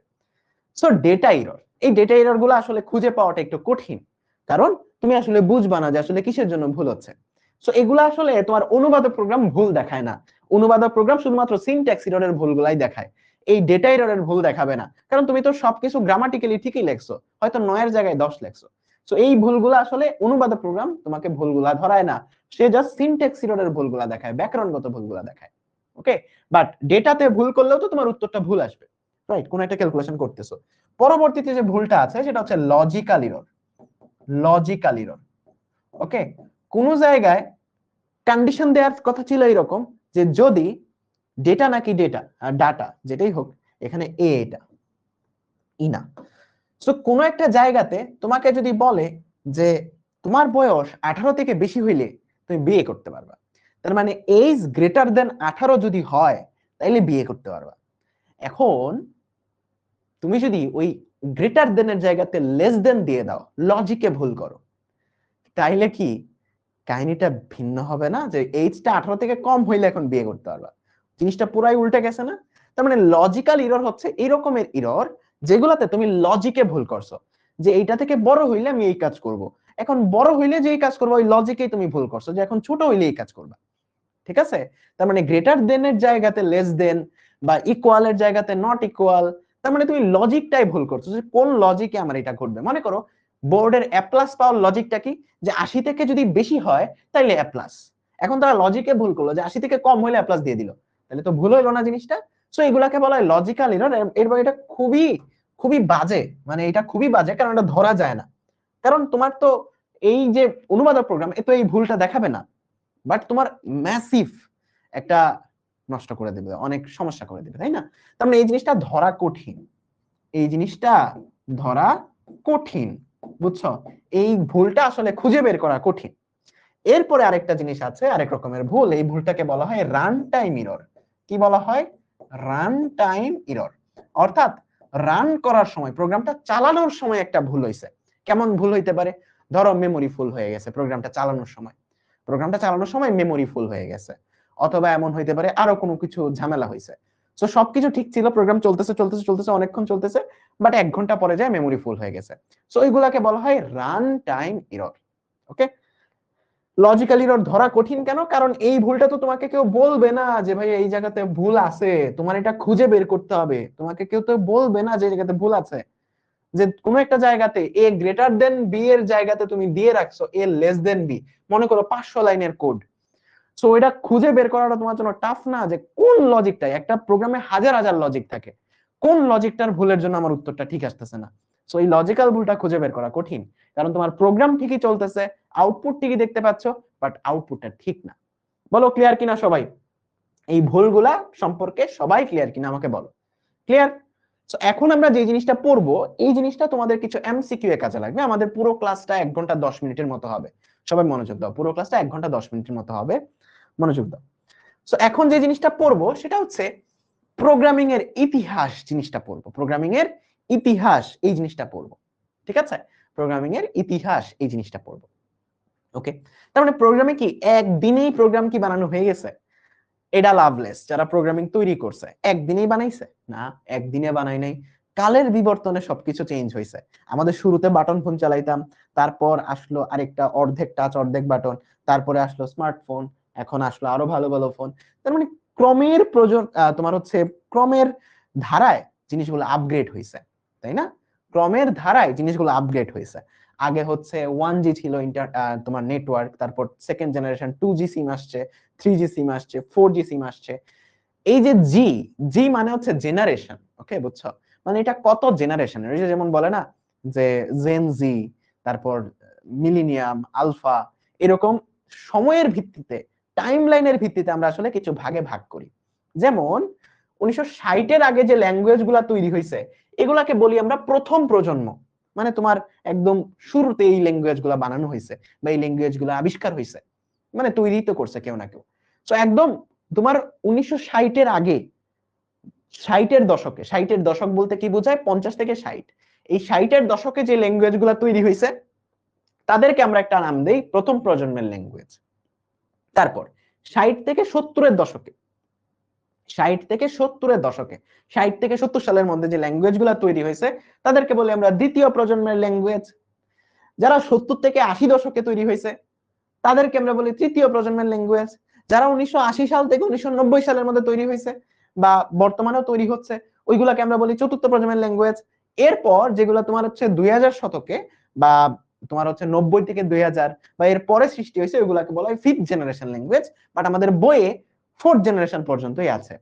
সো ডেটা এরর, এই ডেটা এরর গুলো আসলে খুঁজে পাওয়াটা একটু কঠিন, কারণ তুমি আসলে বুঝবা না যে আসলে কিসের জন্য ভুল হচ্ছে। সো এগুলো আসলে তোমার অনুবাদক প্রোগ্রাম ভুল দেখায় না। অনুবাদক প্রোগ্রাম শুধুমাত্র সিনট্যাক্স এররের ভুলগুলাই দেখায়। এই ডেটা এররের ভুল দেখাবে না, কারণ তুমি তো সবকিছু গ্রামাটিক্যালি ঠিকই লেখছো, হয়তো 9 এর জায়গায় 10 লেখছো। সো এই ভুলগুলো আসলে অনুবাদ প্রোগ্রাম তোমাকে ভুলগুলা ধরায় না, সে জাস্ট সিনট্যাক্স এররের ভুলগুলা দেখায়, ব্যাকরণগত ভুলগুলা দেখায়। ওকে, বাট ডেটাতে ভুল করলেও তো তোমার উত্তরটা ভুল আসবে, রাইট? কোন একটা ক্যালকুলেশন করতেছো। পরবর্তীতে যে ভুলটা আছে সেটা হচ্ছে লজিক্যাল এরর। লজিক্যাল এরর, ওকে, কোন জায়গায় কন্ডিশন দেওয়ার কথা ছিল এরকম যে যদি ডেটা নাকি ডেটা ডাটা যেটাই হোক, এখানে এ এটা ই না। সো কোন একটা জায়গাতে তোমাকে যদি বলে যে তোমার বয়স 18 থেকে বেশি হইলে তুমি বিয়ে করতে পারবা, তার মানে এজ গ্রেটার দেন 18 যদি হয় তাইলে বিয়ে করতে পারবা। এখন তুমি যদি ওই গ্রেটার দেন এর জায়গাতে লেস দেন দিয়ে দাও, লজিকে ভুল করো, তাইলে কি কাহিনীটা ভিন্ন হবে না? যে এইজটা 18 থেকে কম হইলে এখন বিয়ে করতে পারবা, জিনিসটা পুরাই উল্টে গেছে না? তার মানে লজিক্যাল এরর হচ্ছে এই রকমের এরর যেগুলাতে তুমি লজিকে ভুল করছো, যে এইটা থেকে বড় হইলে আমি এই কাজ করব, এখন বড় হইলে যে এই কাজ করবো ওই লজিকেই তুমি ভুল করছো, যে এখন ছোট হইলে এই কাজ করবা। ঠিক আছে? তার মানে গ্রেটার দেন এর জায়গাতে লেস দেন বা ইকুয়াল এর জায়গাতে নট ইকুয়াল, তার মানে তুমি লজিকটাই ভুল করছো, যে কোন লজিকে আমার এটা ঘটবে। মনে করো বোর্ডের এ প্লাস পাওয়ার লজিকটা কি, যে 80 থেকে যদি বেশি হয় তাহলে এ প্লাস, এখন তারা লজিকে ভুল করলো যে 80 থেকে কম হলে এ প্লাস দিয়ে দিল, তাহলে তো ভুল হইলো না জিনিসটা। সো এগুলাকে বলা হয় লজিক্যাল এরর। এরপর এটা খুবই খুবই বাজে, মানে এটা খুবই বাজে, কারণ এটা ধরা যায় না, কারণ তোমার তো এই যে অনুবাদক প্রোগ্রাম এ তো এই ভুলটা দেখাবে না, বাট তোমার ম্যাসিভ একটা নষ্ট করে দেবে, অনেক সমস্যা করে দেবে, তাই না? তার মানে এই জিনিসটা ধরা কঠিন, এই জিনিসটা ধরা কঠিন, বুঝছো? এই ভুলটা আসলে খুঁজে বের করা কঠিন। এরপরে আরেকটা জিনিস আছে, আরেক রকমের ভুল, এই ভুলটাকে বলা হয় রান টাইম এরর। কি বলা হয়? Run time error. অর্থাৎ রান করার সময়, প্রোগ্রামটা চালানোর সময় একটা ভুল হয়েছে। কেমন ভুল হইতে পারে? ধরো মেমোরি ফুল হয়ে গেছে প্রোগ্রামটা চালানোর সময়, প্রোগ্রামটা চালানোর সময় মেমোরি ফুল হয়ে গেছে, অথবা এমন হইতে পারে আরো কোনো কিছু ঝামেলা হয়েছে। তো সবকিছু ঠিক ছিল, প্রোগ্রাম চলতেছে চলতেছে চলতেছে অনেকক্ষণ চলতেছে, বাট 1 ঘন্টা পরে যায় মেমোরি ফুল হয়ে গেছে। সো এইগুলাকে বলা হয় রান টাইম এরর। ওকে, লজিক্যাল এরর ধরা কঠিন কেন? কারণ এই ভুলটা তো তোমাকে কেউ বলবে না যে ভাই এই জায়গাতে ভুল আছে, তোমার এটা খুঁজে বের করতে হবে, তোমাকে কেউ তো বলবে না যে এই জায়গাতে ভুল আছে। যে কোনো একটা জায়গাতে এ গ্রেটার দেন বি এর জায়গাতে তুমি দিয়ে রাখছো এ লেস দেন বি, মনে করো 500 লাইনের কোড। সো এটা খুঁজে বের করাটা তোমার জন্য টাফ না, যে কোন লজিকটাই, একটা প্রোগ্রামে হাজার হাজার লজিক থাকে, কোন লজিকটার ভুলের জন্য আমার উত্তরটা ঠিক আসতেছে না। সো এই লজিক্যাল ভুলটা খুঁজে বের করা কঠিন, কারণ তোমার প্রোগ্রাম ঠিকই চলতেছে, আউটপুট ঠিকই দেখতে পাচ্ছ, বাট আউটপুটটা ঠিক না। বলো ক্লিয়ার কিনা সবাই? এই ভুলগুলা সম্পর্কে সবাই ক্লিয়ার কিনা আমাকে বলো। ক্লিয়ার? সো এখন আমরা যে জিনিসটা পড়বো, এই জিনিসটা তোমাদের কিছু এমসিকিউ এর কাজে লাগবে। আমাদের পুরো ক্লাসটা 1 ঘন্টা 10 মিনিটের মতো হবে। সবাই মনোযোগ দাও, পুরো ক্লাসটা 1 ঘন্টা 10 মিনিটের মতো হবে, মনোযোগ দাও। সো এখন যে জিনিসটা পড়বো সেটা হচ্ছে প্রোগ্রামিং এর ইতিহাস, জিনিসটা পড়বো প্রোগ্রামিং এর ইতিহাস, এই জিনিসটা পড়বো। ঠিক আছে? প্রোগ্রামিং এর ইতিহাস এই জিনিসটা পড়বো। ওকে, তার মানে প্রোগ্রামে কি একদিনেই প্রোগ্রাম কি বানানো হয়ে গেছে? এটা লাভলেস যারা প্রোগ্রামিং তৈরি করছে একদিনেই বানাইছে না, একদিনে বানাই নাই, কালের বিবর্তনে সবকিছু চেঞ্জ হয়েছে। আমাদের শুরুতে বাটন ফোন চালাইতাম, তারপর আসলো আরেকটা অর্ধেক টাচ অর্ধেক বাটন, তারপরে আসলো স্মার্টফোন, এখন আসলো আরো ভালো ভালো ফোন। তার মানে ক্রমের তোমার হচ্ছে ক্রমের ধারায় জিনিসগুলো আপগ্রেড হয়েছে, তাই না? ক্রমের ধারায় জিনিসগুলো আপগ্রেড হয়েছে। আগে হচ্ছে 1G ছিল তোমার নেটওয়ার্ক, তারপর সেকেন্ড জেনারেশন 2G সিম আসছে, 3G সিম আসছে, 4G সিম আসছে। এই যে জি, জি মানে হচ্ছে জেনারেশন। ওকে, বুঝছো? মানে এটা কত জেনারেশনের, এই যে যেমন বলে না যে জেন জি, তারপর মিলিনিয়াম, আলফা, এরকম সময়ের ভিত্তিতে, টাইমলাইনের ভিত্তিতে আমরা আসলে কিছু ভাগে ভাগ করি। যেমন 1960 এর আগে যে ল্যাঙ্গুয়েজ গুলা তৈরি হয়েছে এগুলাকে বলি আমরা প্রথম প্রজন্ম, মানে তোমার একদম শুরুতে এই ল্যাঙ্গুয়েজ গুলা বানানো হয়েছে বা এই ল্যাঙ্গুয়েজ গুলা আবিষ্কার হয়েছে, মানে তৈরি তো করছে কেউ না কেউ। তো একদম তোমার 1960 এর আগে, 60 এর দশকে, 60 এর দশক বলতে কি বোঝায়? 50 থেকে 60, এই 60 এর দশকে যে ল্যাঙ্গুয়েজ গুলা তৈরি হয়েছে তাদেরকে আমরা একটা নাম দেই প্রথম প্রজন্মের ল্যাঙ্গুয়েজ। তারপর 60 থেকে 70 এর দশকে, 60 থেকে 70 এর দশকে, 60 থেকে 70 সালের মধ্যে যে ল্যাঙ্গুয়েজ গুলা তৈরি হয়েছে তাদেরকে বলি আমরা দ্বিতীয় প্রজন্মের ল্যাঙ্গুয়েজ। যারা 70 থেকে 80 দশকে তৈরি হয়েছে তাদেরকে আমরা বলি তৃতীয় প্রজন্মের ল্যাঙ্গুয়েজ। যারা 1980 সাল থেকে 1990 সালের মধ্যে তৈরি হয়েছে বা বর্তমানেও তৈরি হচ্ছে, ওইগুলাকে আমরা বলি চতুর্থ প্রজন্মের ল্যাঙ্গুয়েজ। এরপর যেগুলো তোমার হচ্ছে 2000 শতকে বা তোমার হচ্ছে 90 থেকে 2000 বা এর পরে সৃষ্টি হয়েছে ওইগুলাকে বলা হয় ফিফথ জেনারেশন ল্যাঙ্গুয়েজ, বাট আমাদের বইয়ে ফোর্থ জেনারেশন পর্যন্তই আছে।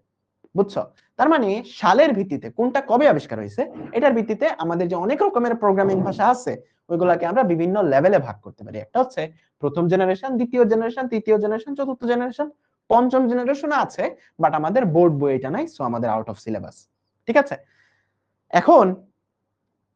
বুঝছো? তার মানে সালের ভিত্তিতে কোনটা কবে আবিষ্কার হয়েছে এটার ভিত্তিতে আমাদের যে অনেক রকমের প্রোগ্রামিং ভাষা আছে ওইগুলাকে আমরা বিভিন্ন লেভেলে ভাগ করতে পারি। একটা হচ্ছে প্রথম জেনারেশন, দ্বিতীয় জেনারেশন, তৃতীয় জেনারেশন, চতুর্থ জেনারেশন, পঞ্চম জেনারেশন আছে, বাট আমাদের বোর্ড বই এটা নাই, সো আমাদের আউট অফ সিলেবাস। ঠিক আছে, এখন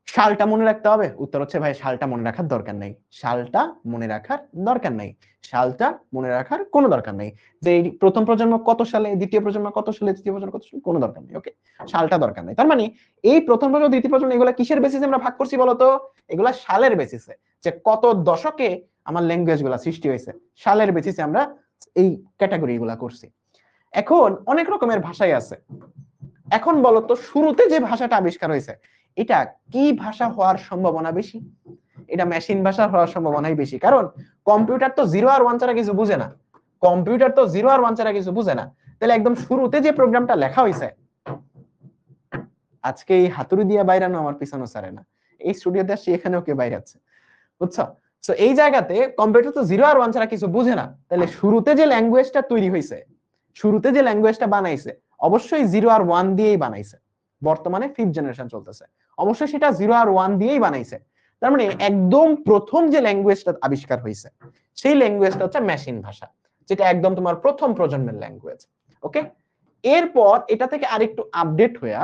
সালটা মনে রাখতে হবে। উত্তর হচ্ছে ভাই সালটা মনে রাখার দরকার নাই, সালটা মনে রাখার দরকার নাই, সালটা মনে রাখার কোনো দরকার নাই। যে প্রথম প্রজন্ম কত সালে, দ্বিতীয় প্রজন্ম কত সালে, তৃতীয় প্রজন্ম কত সালে, কোনো দরকার নেই। ওকে, সালটা দরকার নাই। তার মানে এই প্রথম প্রজন্ম, দ্বিতীয় প্রজন্ম এগুলা কিসের বেসিসে আমরা ভাগ করছি বলতো? এগুলা সালের বেসিসে, যে কত দশকে আমার ল্যাঙ্গুয়েজ গুলা সৃষ্টি হয়েছে, সালের বেসিসে আমরা এই ক্যাটাগরি গুলা করছি। এখন অনেক রকমের ভাষাই আছে। এখন বলতো শুরুতে যে ভাষাটা আবিষ্কার হয়েছে এটা কি ভাষা হওয়ার সম্ভাবনা বেশি? এটা মেশিন ভাষা হওয়ার সম্ভাবনাই বেশি, কারণ কম্পিউটার তো 0 আর 1 ছাড়া কিছু বুঝে না। কম্পিউটার তো 0 আর 1 ছাড়া কিছু বুঝে না। তাহলে একদম শুরুতে যে প্রোগ্রামটা লেখা হয়েছে, আজকে এই হাতুড়ি দিয়ে বাইরানো আমার পিছনে সারে না, এই স্টুডিওতে আসছি এখানেও কে বাইরাচ্ছে, বুঝছো? সো এই জায়গাতে কম্পিউটার তো 0 আর 1 ছাড়া কিছু বুঝে না। তাহলে শুরুতে যে ল্যাঙ্গুয়েজটা তৈরি হয়েছে, শুরুতে যে ল্যাঙ্গুয়েজটা বানাইছে অবশ্যই 0 আর 1 দিয়েই বানাইছে। বর্তমানে ফিফথ জেনারেশন চলতেছে, অবশ্যই সেটা 0 আর 1 দিয়েই বানাইছে। তার মানে একদম প্রথম যে ল্যাঙ্গুয়েজটা আবিষ্কার হয়েছে সেই ল্যাঙ্গুয়েজটা হচ্ছে মেশিন ভাষা, যেটা একদম তোমার প্রথম প্রজন্মের ল্যাঙ্গুয়েজ। ওকে, এরপর এটা থেকে আরেকটু আপডেট হইয়া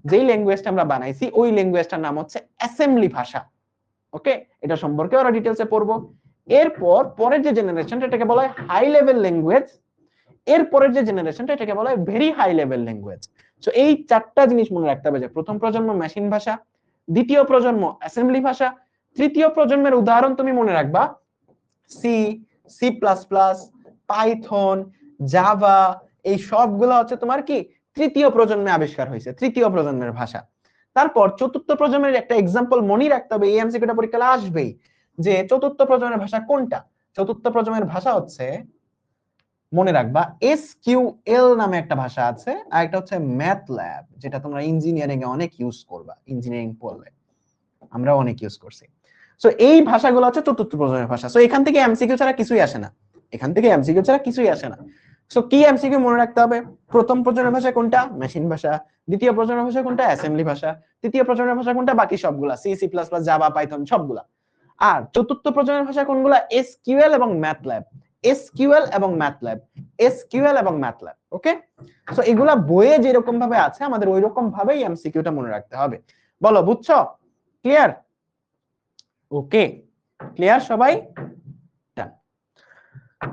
যেই ল্যাঙ্গুয়েজটা আমরা বানাইছি ওই ল্যাঙ্গুয়েজটার নাম হচ্ছে অ্যাসেম্বলি ভাষা। ওকে, এটা সম্পর্কে আরো ডিটেইলসে পড়বো। এরপর পরের যে জেনারেশনটা এটাকে বলা হয় হাই লেভেল ল্যাঙ্গুয়েজ, এরপরের যে জেনারেশনটা এটাকে বলা হয় very high level language. So এই চারটা জিনিস মনে রাখতে হবে, যে প্রথম প্রজন্ম মেশিন ভাষা, দ্বিতীয় প্রজন্ম অ্যাসেম্বলি ভাষা, তৃতীয় প্রজন্মের উদাহরণ তুমি মনে রাখবা C, C plus plus, Python, Java, এই সবগুলো হচ্ছে তোমার কি তৃতীয় প্রজন্মে আবিষ্কার হয়েছে, তৃতীয় প্রজন্মের ভাষা। তারপর চতুর্থ প্রজন্মের একটা এক্সাম্পল মনে রাখতে হবে, এই এমসিকিউটা পরীক্ষায় আসবেই, যে চতুর্থ প্রজন্মের ভাষা কোনটা। চতুর্থ প্রজন্মের ভাষা হচ্ছে, মনে রাখবা, এসকিউএল নামে একটা ভাষা আছে, আর একটা হচ্ছে ম্যাথল্যাব, যেটা তোমরা ইঞ্জিনিয়ারিং এ অনেক ইউজ করবা, ইঞ্জিনিয়ারিং পড়লে আমরা অনেক ইউজ করছি। সো এই ভাষাগুলো হচ্ছে চতুর্থ প্রজন্মের ভাষা। সো এখান থেকে এমসিকিউ ছাড়া কিছুই আসে না, এখান থেকে এমসিকিউ ছাড়া কিছুই আসে না। সো কি এমসিকিউ মনে রাখতে হবে? প্রথম প্রজন্মের ভাষা কোনটা? মেশিন ভাষা। দ্বিতীয় প্রজন্মের ভাষা কোনটা? অ্যাসেম্বলি ভাষা। তৃতীয় প্রজন্মের ভাষা কোনটা? বাকি সবগুলা, C, C plus plus, Java, Python সবগুলা। আর চতুর্থ প্রজন্মের ভাষা কোনগুলা? এসকিউএল এবং ম্যাথল্যাব, এসকিউএল এবং ম্যাথল্যাব, এসকিউএল এবং ম্যাথল্যাব। ওকে, সো এগুলা বইয়ে যেরকম ভাবে আছে আমাদের ওই রকম ভাবেই এমসিকিউটা মনে রাখতে হবে। বলো, বুঝছো? ক্লিয়ার? ওকে, ক্লিয়ার সবাই? ডান।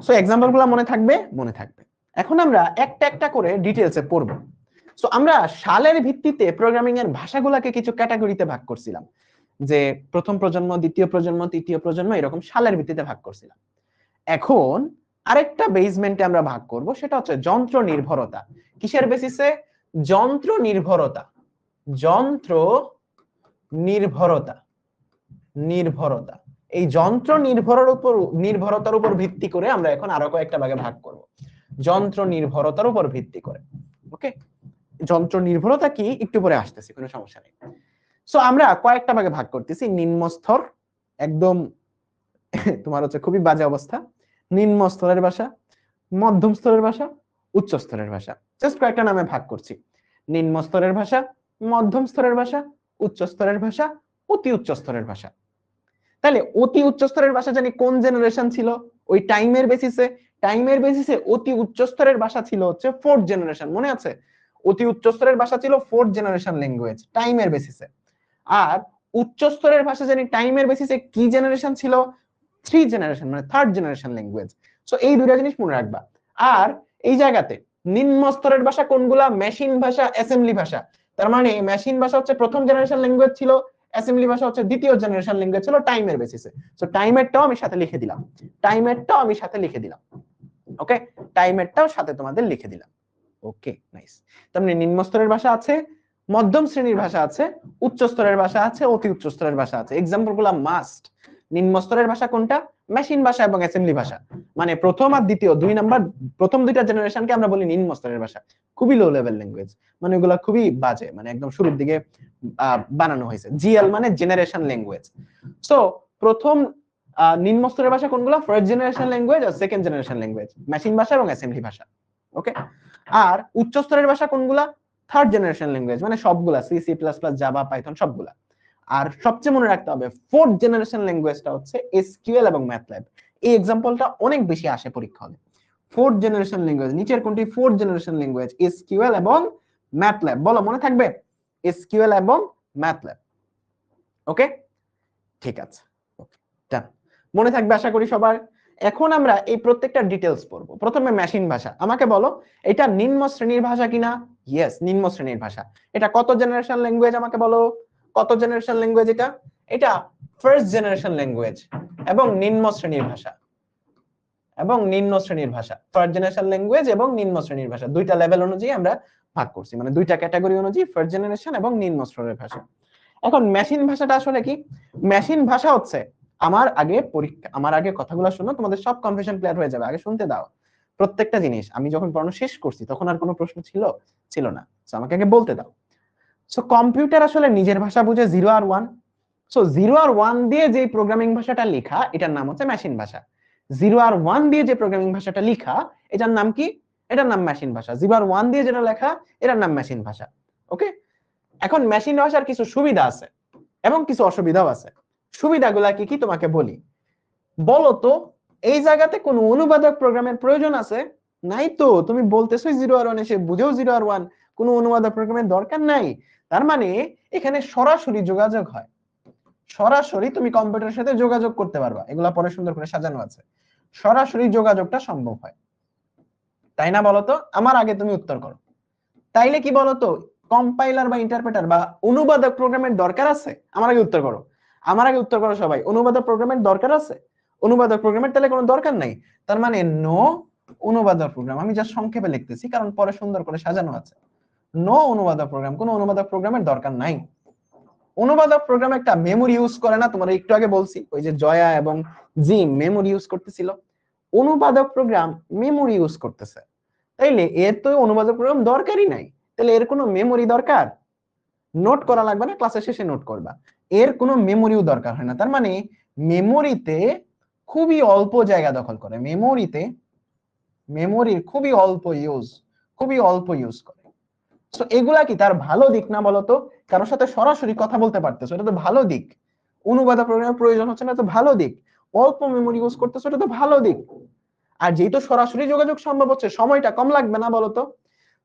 সো এক্সাম্পল গুলো মনে থাকবে? মনে থাকবে। এখন আমরা একটা একটা করে ডিটেইলসে পড়ব। সো আমরা সালের ভিত্তিতে প্রোগ্রামিং এর ভাষাগুলোকে কিছু ক্যাটাগরিতে ভাগ করছিলাম, যে প্রথম প্রজন্ম, দ্বিতীয় প্রজন্ম, তৃতীয় প্রজন্ম, এরকম সালের ভিত্তিতে ভাগ করছিলাম। এখন আরেকটা বেসমেন্টে আমরা ভাগ করব, সেটা হচ্ছে যন্ত্র নির্ভরতা। কিসের বেসিসে? যন্ত্র নির্ভরতা, যন্ত্র নির্ভরতা, নির্ভরতা। এই যন্ত্র নির্ভরতার উপর ভিত্তি করে আমরা এখন আরো কয়েকটা ভাগে ভাগ করব, যন্ত্র নির্ভরতার উপর ভিত্তি করে। ওকে, যন্ত্র নির্ভরতা কি একটু পরে আসতেছে, কোনো সমস্যা নেই। সো আমরা কয়েকটা ভাগে ভাগ করতেছি, নিম্ন স্তর, একদম তোমার হচ্ছে খুবই বাজে অবস্থা, নিম্ন স্তরের ভাষা, মধ্যম স্তরের ভাষা, উচ্চ স্তরের ভাষা। জাস্ট কয়েকটা নামে ভাগ করছি, নিম্ন স্তরের ভাষা, মধ্যম স্তরের ভাষা, উচ্চ স্তরের ভাষা, অতি উচ্চ স্তরের ভাষা। তাহলে অতি উচ্চ স্তরের ভাষা জানি কোন জেনারেশন ছিল, ওই টাইমের বেসিসে, টাইমের বেসিসে অতি উচ্চ স্তরের ভাষা ছিল হচ্ছে ফোর্থ জেনারেশন, মনে আছে? অতি উচ্চ স্তরের ভাষা ছিল ফোর্থ জেনারেশন ল্যাঙ্গুয়েজ টাইমের বেসিসে। আর উচ্চ স্তরের ভাষা জানি টাইমের বেসিসে কি জেনারেশন ছিল? থ্রি জেনারেশন, মানে থার্ড জেনারেশন ল্যাঙ্গুয়েজ। সো এই দুইটা জিনিস মনে রাখবা। আর এই জায়গাতে নিম্ন স্তরের ভাষা কোনগুলা? মেশিন ভাষা, অ্যাসেম্বলি ভাষা। তার মানে মেশিন ভাষা হচ্ছে প্রথম জেনারেশন ল্যাঙ্গুয়েজ ছিল, অ্যাসেম্বলি ভাষা হচ্ছে দ্বিতীয় জেনারেশন ল্যাঙ্গুয়েজ ছিল টাইমের বেসিসে। সো টাইমেরটাও আমি সাথে লিখে দিলাম, টাইমেরটাও আমি সাথে লিখে দিলাম। ওকে, টাইমেরটাও সাথে তোমাদের লিখে দিলাম। ওকে, নাইস। তার মানে নিম্ন স্তরের ভাষা আছে, মধ্যম শ্রেণীর ভাষা আছে, উচ্চ স্তরের ভাষা আছে, অতি উচ্চ স্তরের ভাষা আছে। এক্সাম্পল গুলা মাস্ট। নিম্ন স্তরের ভাষা কোনটা? মেশিন ভাষা এবং অ্যাসেম্বলি ভাষা, মানে প্রথম আর দ্বিতীয় দুই নাম্বার, প্রথম দুইটা জেনারেশনকে আমরা বলি নিম্ন স্তরের ভাষা, খুবই লো লেভেল ল্যাঙ্গুয়েজ, মানে ওগুলা খুবই বাজে, মানে একদম শুরুর দিকে বানানো হয়েছে। জিএল মানে জেনারেশন ল্যাঙ্গুয়েজ। সো প্রথম নিম্ন স্তরের ভাষা কোনগুলো? ফার্স্ট জেনারেশন ল্যাঙ্গুয়েজ আর সেকেন্ড জেনারেশন ল্যাঙ্গুয়েজ, মেশিন ভাষা এবং অ্যাসেম্বলি ভাষা। ওকে, আর উচ্চ স্তরের ভাষা কোনগুলা? থার্ড জেনারেশন ল্যাঙ্গুয়েজ, মানে সবগুলা, C C plus plus, Java, Python, সবগুলা। আর সবচেয়ে মনে রাখতে হবে ফোর্থ জেনারেশন ল্যাঙ্গুয়েজটা হচ্ছে এসকিউএল এবং ম্যাথল্যাব। এই এক্সাম্পলটা অনেক বেশি আসে পরীক্ষা হলে। ফোর্থ জেনারেশন ল্যাঙ্গুয়েজ, নিচের কোনটি ফোর্থ জেনারেশন ল্যাঙ্গুয়েজ? এসকিউএল এবং ম্যাথল্যাব। বলো, মনে থাকবে? এসকিউএল এবং ম্যাথল্যাব। ওকে, ঠিক আছে, ওকে, ডান, মনে থাকবে আশা করি সবার। এখন আমরা এই প্রত্যেকটা ডিটেইলস পড়বো। প্রথমে মেশিন ভাষা, আমাকে বলো এটা নিম্ন শ্রেণীর ভাষা কিনা? ইয়েস, নিম্ন শ্রেণীর ভাষা। এটা কত জেনারেশন ল্যাঙ্গুয়েজ আমাকে বলো? কত জেনারেশন ল্যাঙ্গুয়েজ এটা? এটা ফার্স্ট জেনারেশন ল্যাঙ্গুয়েজ এবং নিম্ন শ্রেণীর ভাষা, এবং নিম্ন শ্রেণীর ভাষা। ফার্স্ট জেনারেশন ল্যাঙ্গুয়েজ এবং নিম্ন শ্রেণীর ভাষা, দুইটা লেভেল অনুযায়ী আমরা ভাগ করছি, মানে দুইটা ক্যাটাগরি অনুযায়ী, ফার্স্ট জেনারেশন এবং নিম্ন স্তরের ভাষা। এখন মেশিন ভাষাটা আসলে কি? মেশিন ভাষা হচ্ছে, আমার আগে কথাগুলো শুনো, তোমাদের সব কনফিউশন ক্লিয়ার হয়ে যাবে। আগে শুনতে দাও প্রত্যেকটা জিনিস। আমি যখন পড়ানো শেষ করছি তখন আর কোনো প্রশ্ন ছিল না, সো আমাকে আগে বলতে দাও। সো কম্পিউটার আসলে নিজের ভাষা বুঝে 0 আর 1। সো 0 আর 1 দিয়ে যে প্রোগ্রামিং ভাষাটা লেখা, এটার নাম হচ্ছে মেশিন ভাষা। 0 আর 1 দিয়ে যে প্রোগ্রামিং ভাষাটা লেখা, এটার নাম কি? এটার নাম মেশিন ভাষা। 0 আর 1 দিয়ে যেটা লেখা, এটার নাম মেশিন ভাষা। ওকে, এখন মেশিন ভাষার কিছু সুবিধা আছে এবং কিছু অসুবিধাও আছে। সুবিধাগুলা কি কি তোমাকে বলি। বলো তো, এই জায়গাতে কোনো অনুবাদক প্রোগ্রামের প্রয়োজন আছে? নাই তো। তুমি বলতেছো 0 আর 1, এসে বুঝেও 0 আর 1, কোনো অনুবাদক প্রোগ্রামের দরকার নাই। তার মানে এখানে সরাসরি যোগাযোগ হয়, সরাসরি তুমি কম্পিউটারের সাথে যোগাযোগ করতে পারবা। এগুলা পরে সুন্দর করে সাজানো আছে, সরাসরি যোগাযোগটা সম্ভব হয়, তাই না? বলতো, আমার আগে তুমি উত্তর করো। তাইলে কি বলতো, কম্পাইলার বা ইন্টারপ্রেটার বা অনুবাদক প্রোগ্রামের দরকার আছে? আমার আগে উত্তর করো, আমার আগে উত্তর করো সবাই। অনুবাদক প্রোগ্রামের দরকার আছে? অনুবাদক প্রোগ্রামের তাহলে কোনো দরকার নাই। তার মানে নো অনুবাদক প্রোগ্রাম। আমি যা সংক্ষেপে লিখতেছি, কারণ পরে সুন্দর করে সাজানো আছে। নো অনুবাদক প্রোগ্রাম, কোনো অনুবাদক প্রোগ্রামের দরকার নাই। অনুবাদক প্রোগ্রাম একটা মেমোরি ইউজ করে না? তোমার একটু আগে বলছি, ওই যে জয়া এবং জিম মেমোরি ইউজ করতেছিল। অনুবাদক প্রোগ্রাম মেমোরি ইউজ করতেছে, তাইলে এর তো অনুবাদক প্রোগ্রাম দরকারই নাই। তাহলে এর কোনো মেমোরি দরকার? নোট করা লাগবে না, ক্লাসের শেষে নোট করবা। এর কোনো মেমোরিও দরকার হয় না। তার মানে মেমোরিতে খুবই অল্প জায়গা দখল করে, মেমোরির খুবই অল্প ইউজ করে। তো এগুলা কি তার ভালো দিক না? বলতো, কারোর সাথে সরাসরি কথা বলতে পারতেছো, এটা তো ভালো দিক। অনুবাদক প্রোগ্রামের প্রয়োজন হচ্ছে না, তো ভালো দিক। অল্প মেমোরি ইউজ করতেছো, এটা তো ভালো দিক। আর যেহেতু সরাসরি যোগাযোগ সম্ভব হচ্ছে, সময়টা কম লাগবে না? বলতো,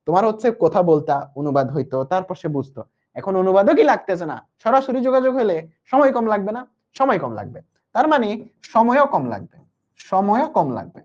তোমার হচ্ছে কথা বলতা, অনুবাদ হইতো, তারপর সে বুঝতো। এখন অনুবাদও কি লাগতেছে না, সরাসরি যোগাযোগ হলে সময় কম লাগবে না? সময় কম লাগবে, তার মানে সময়ও কম লাগবে, সময়ও কম লাগবে।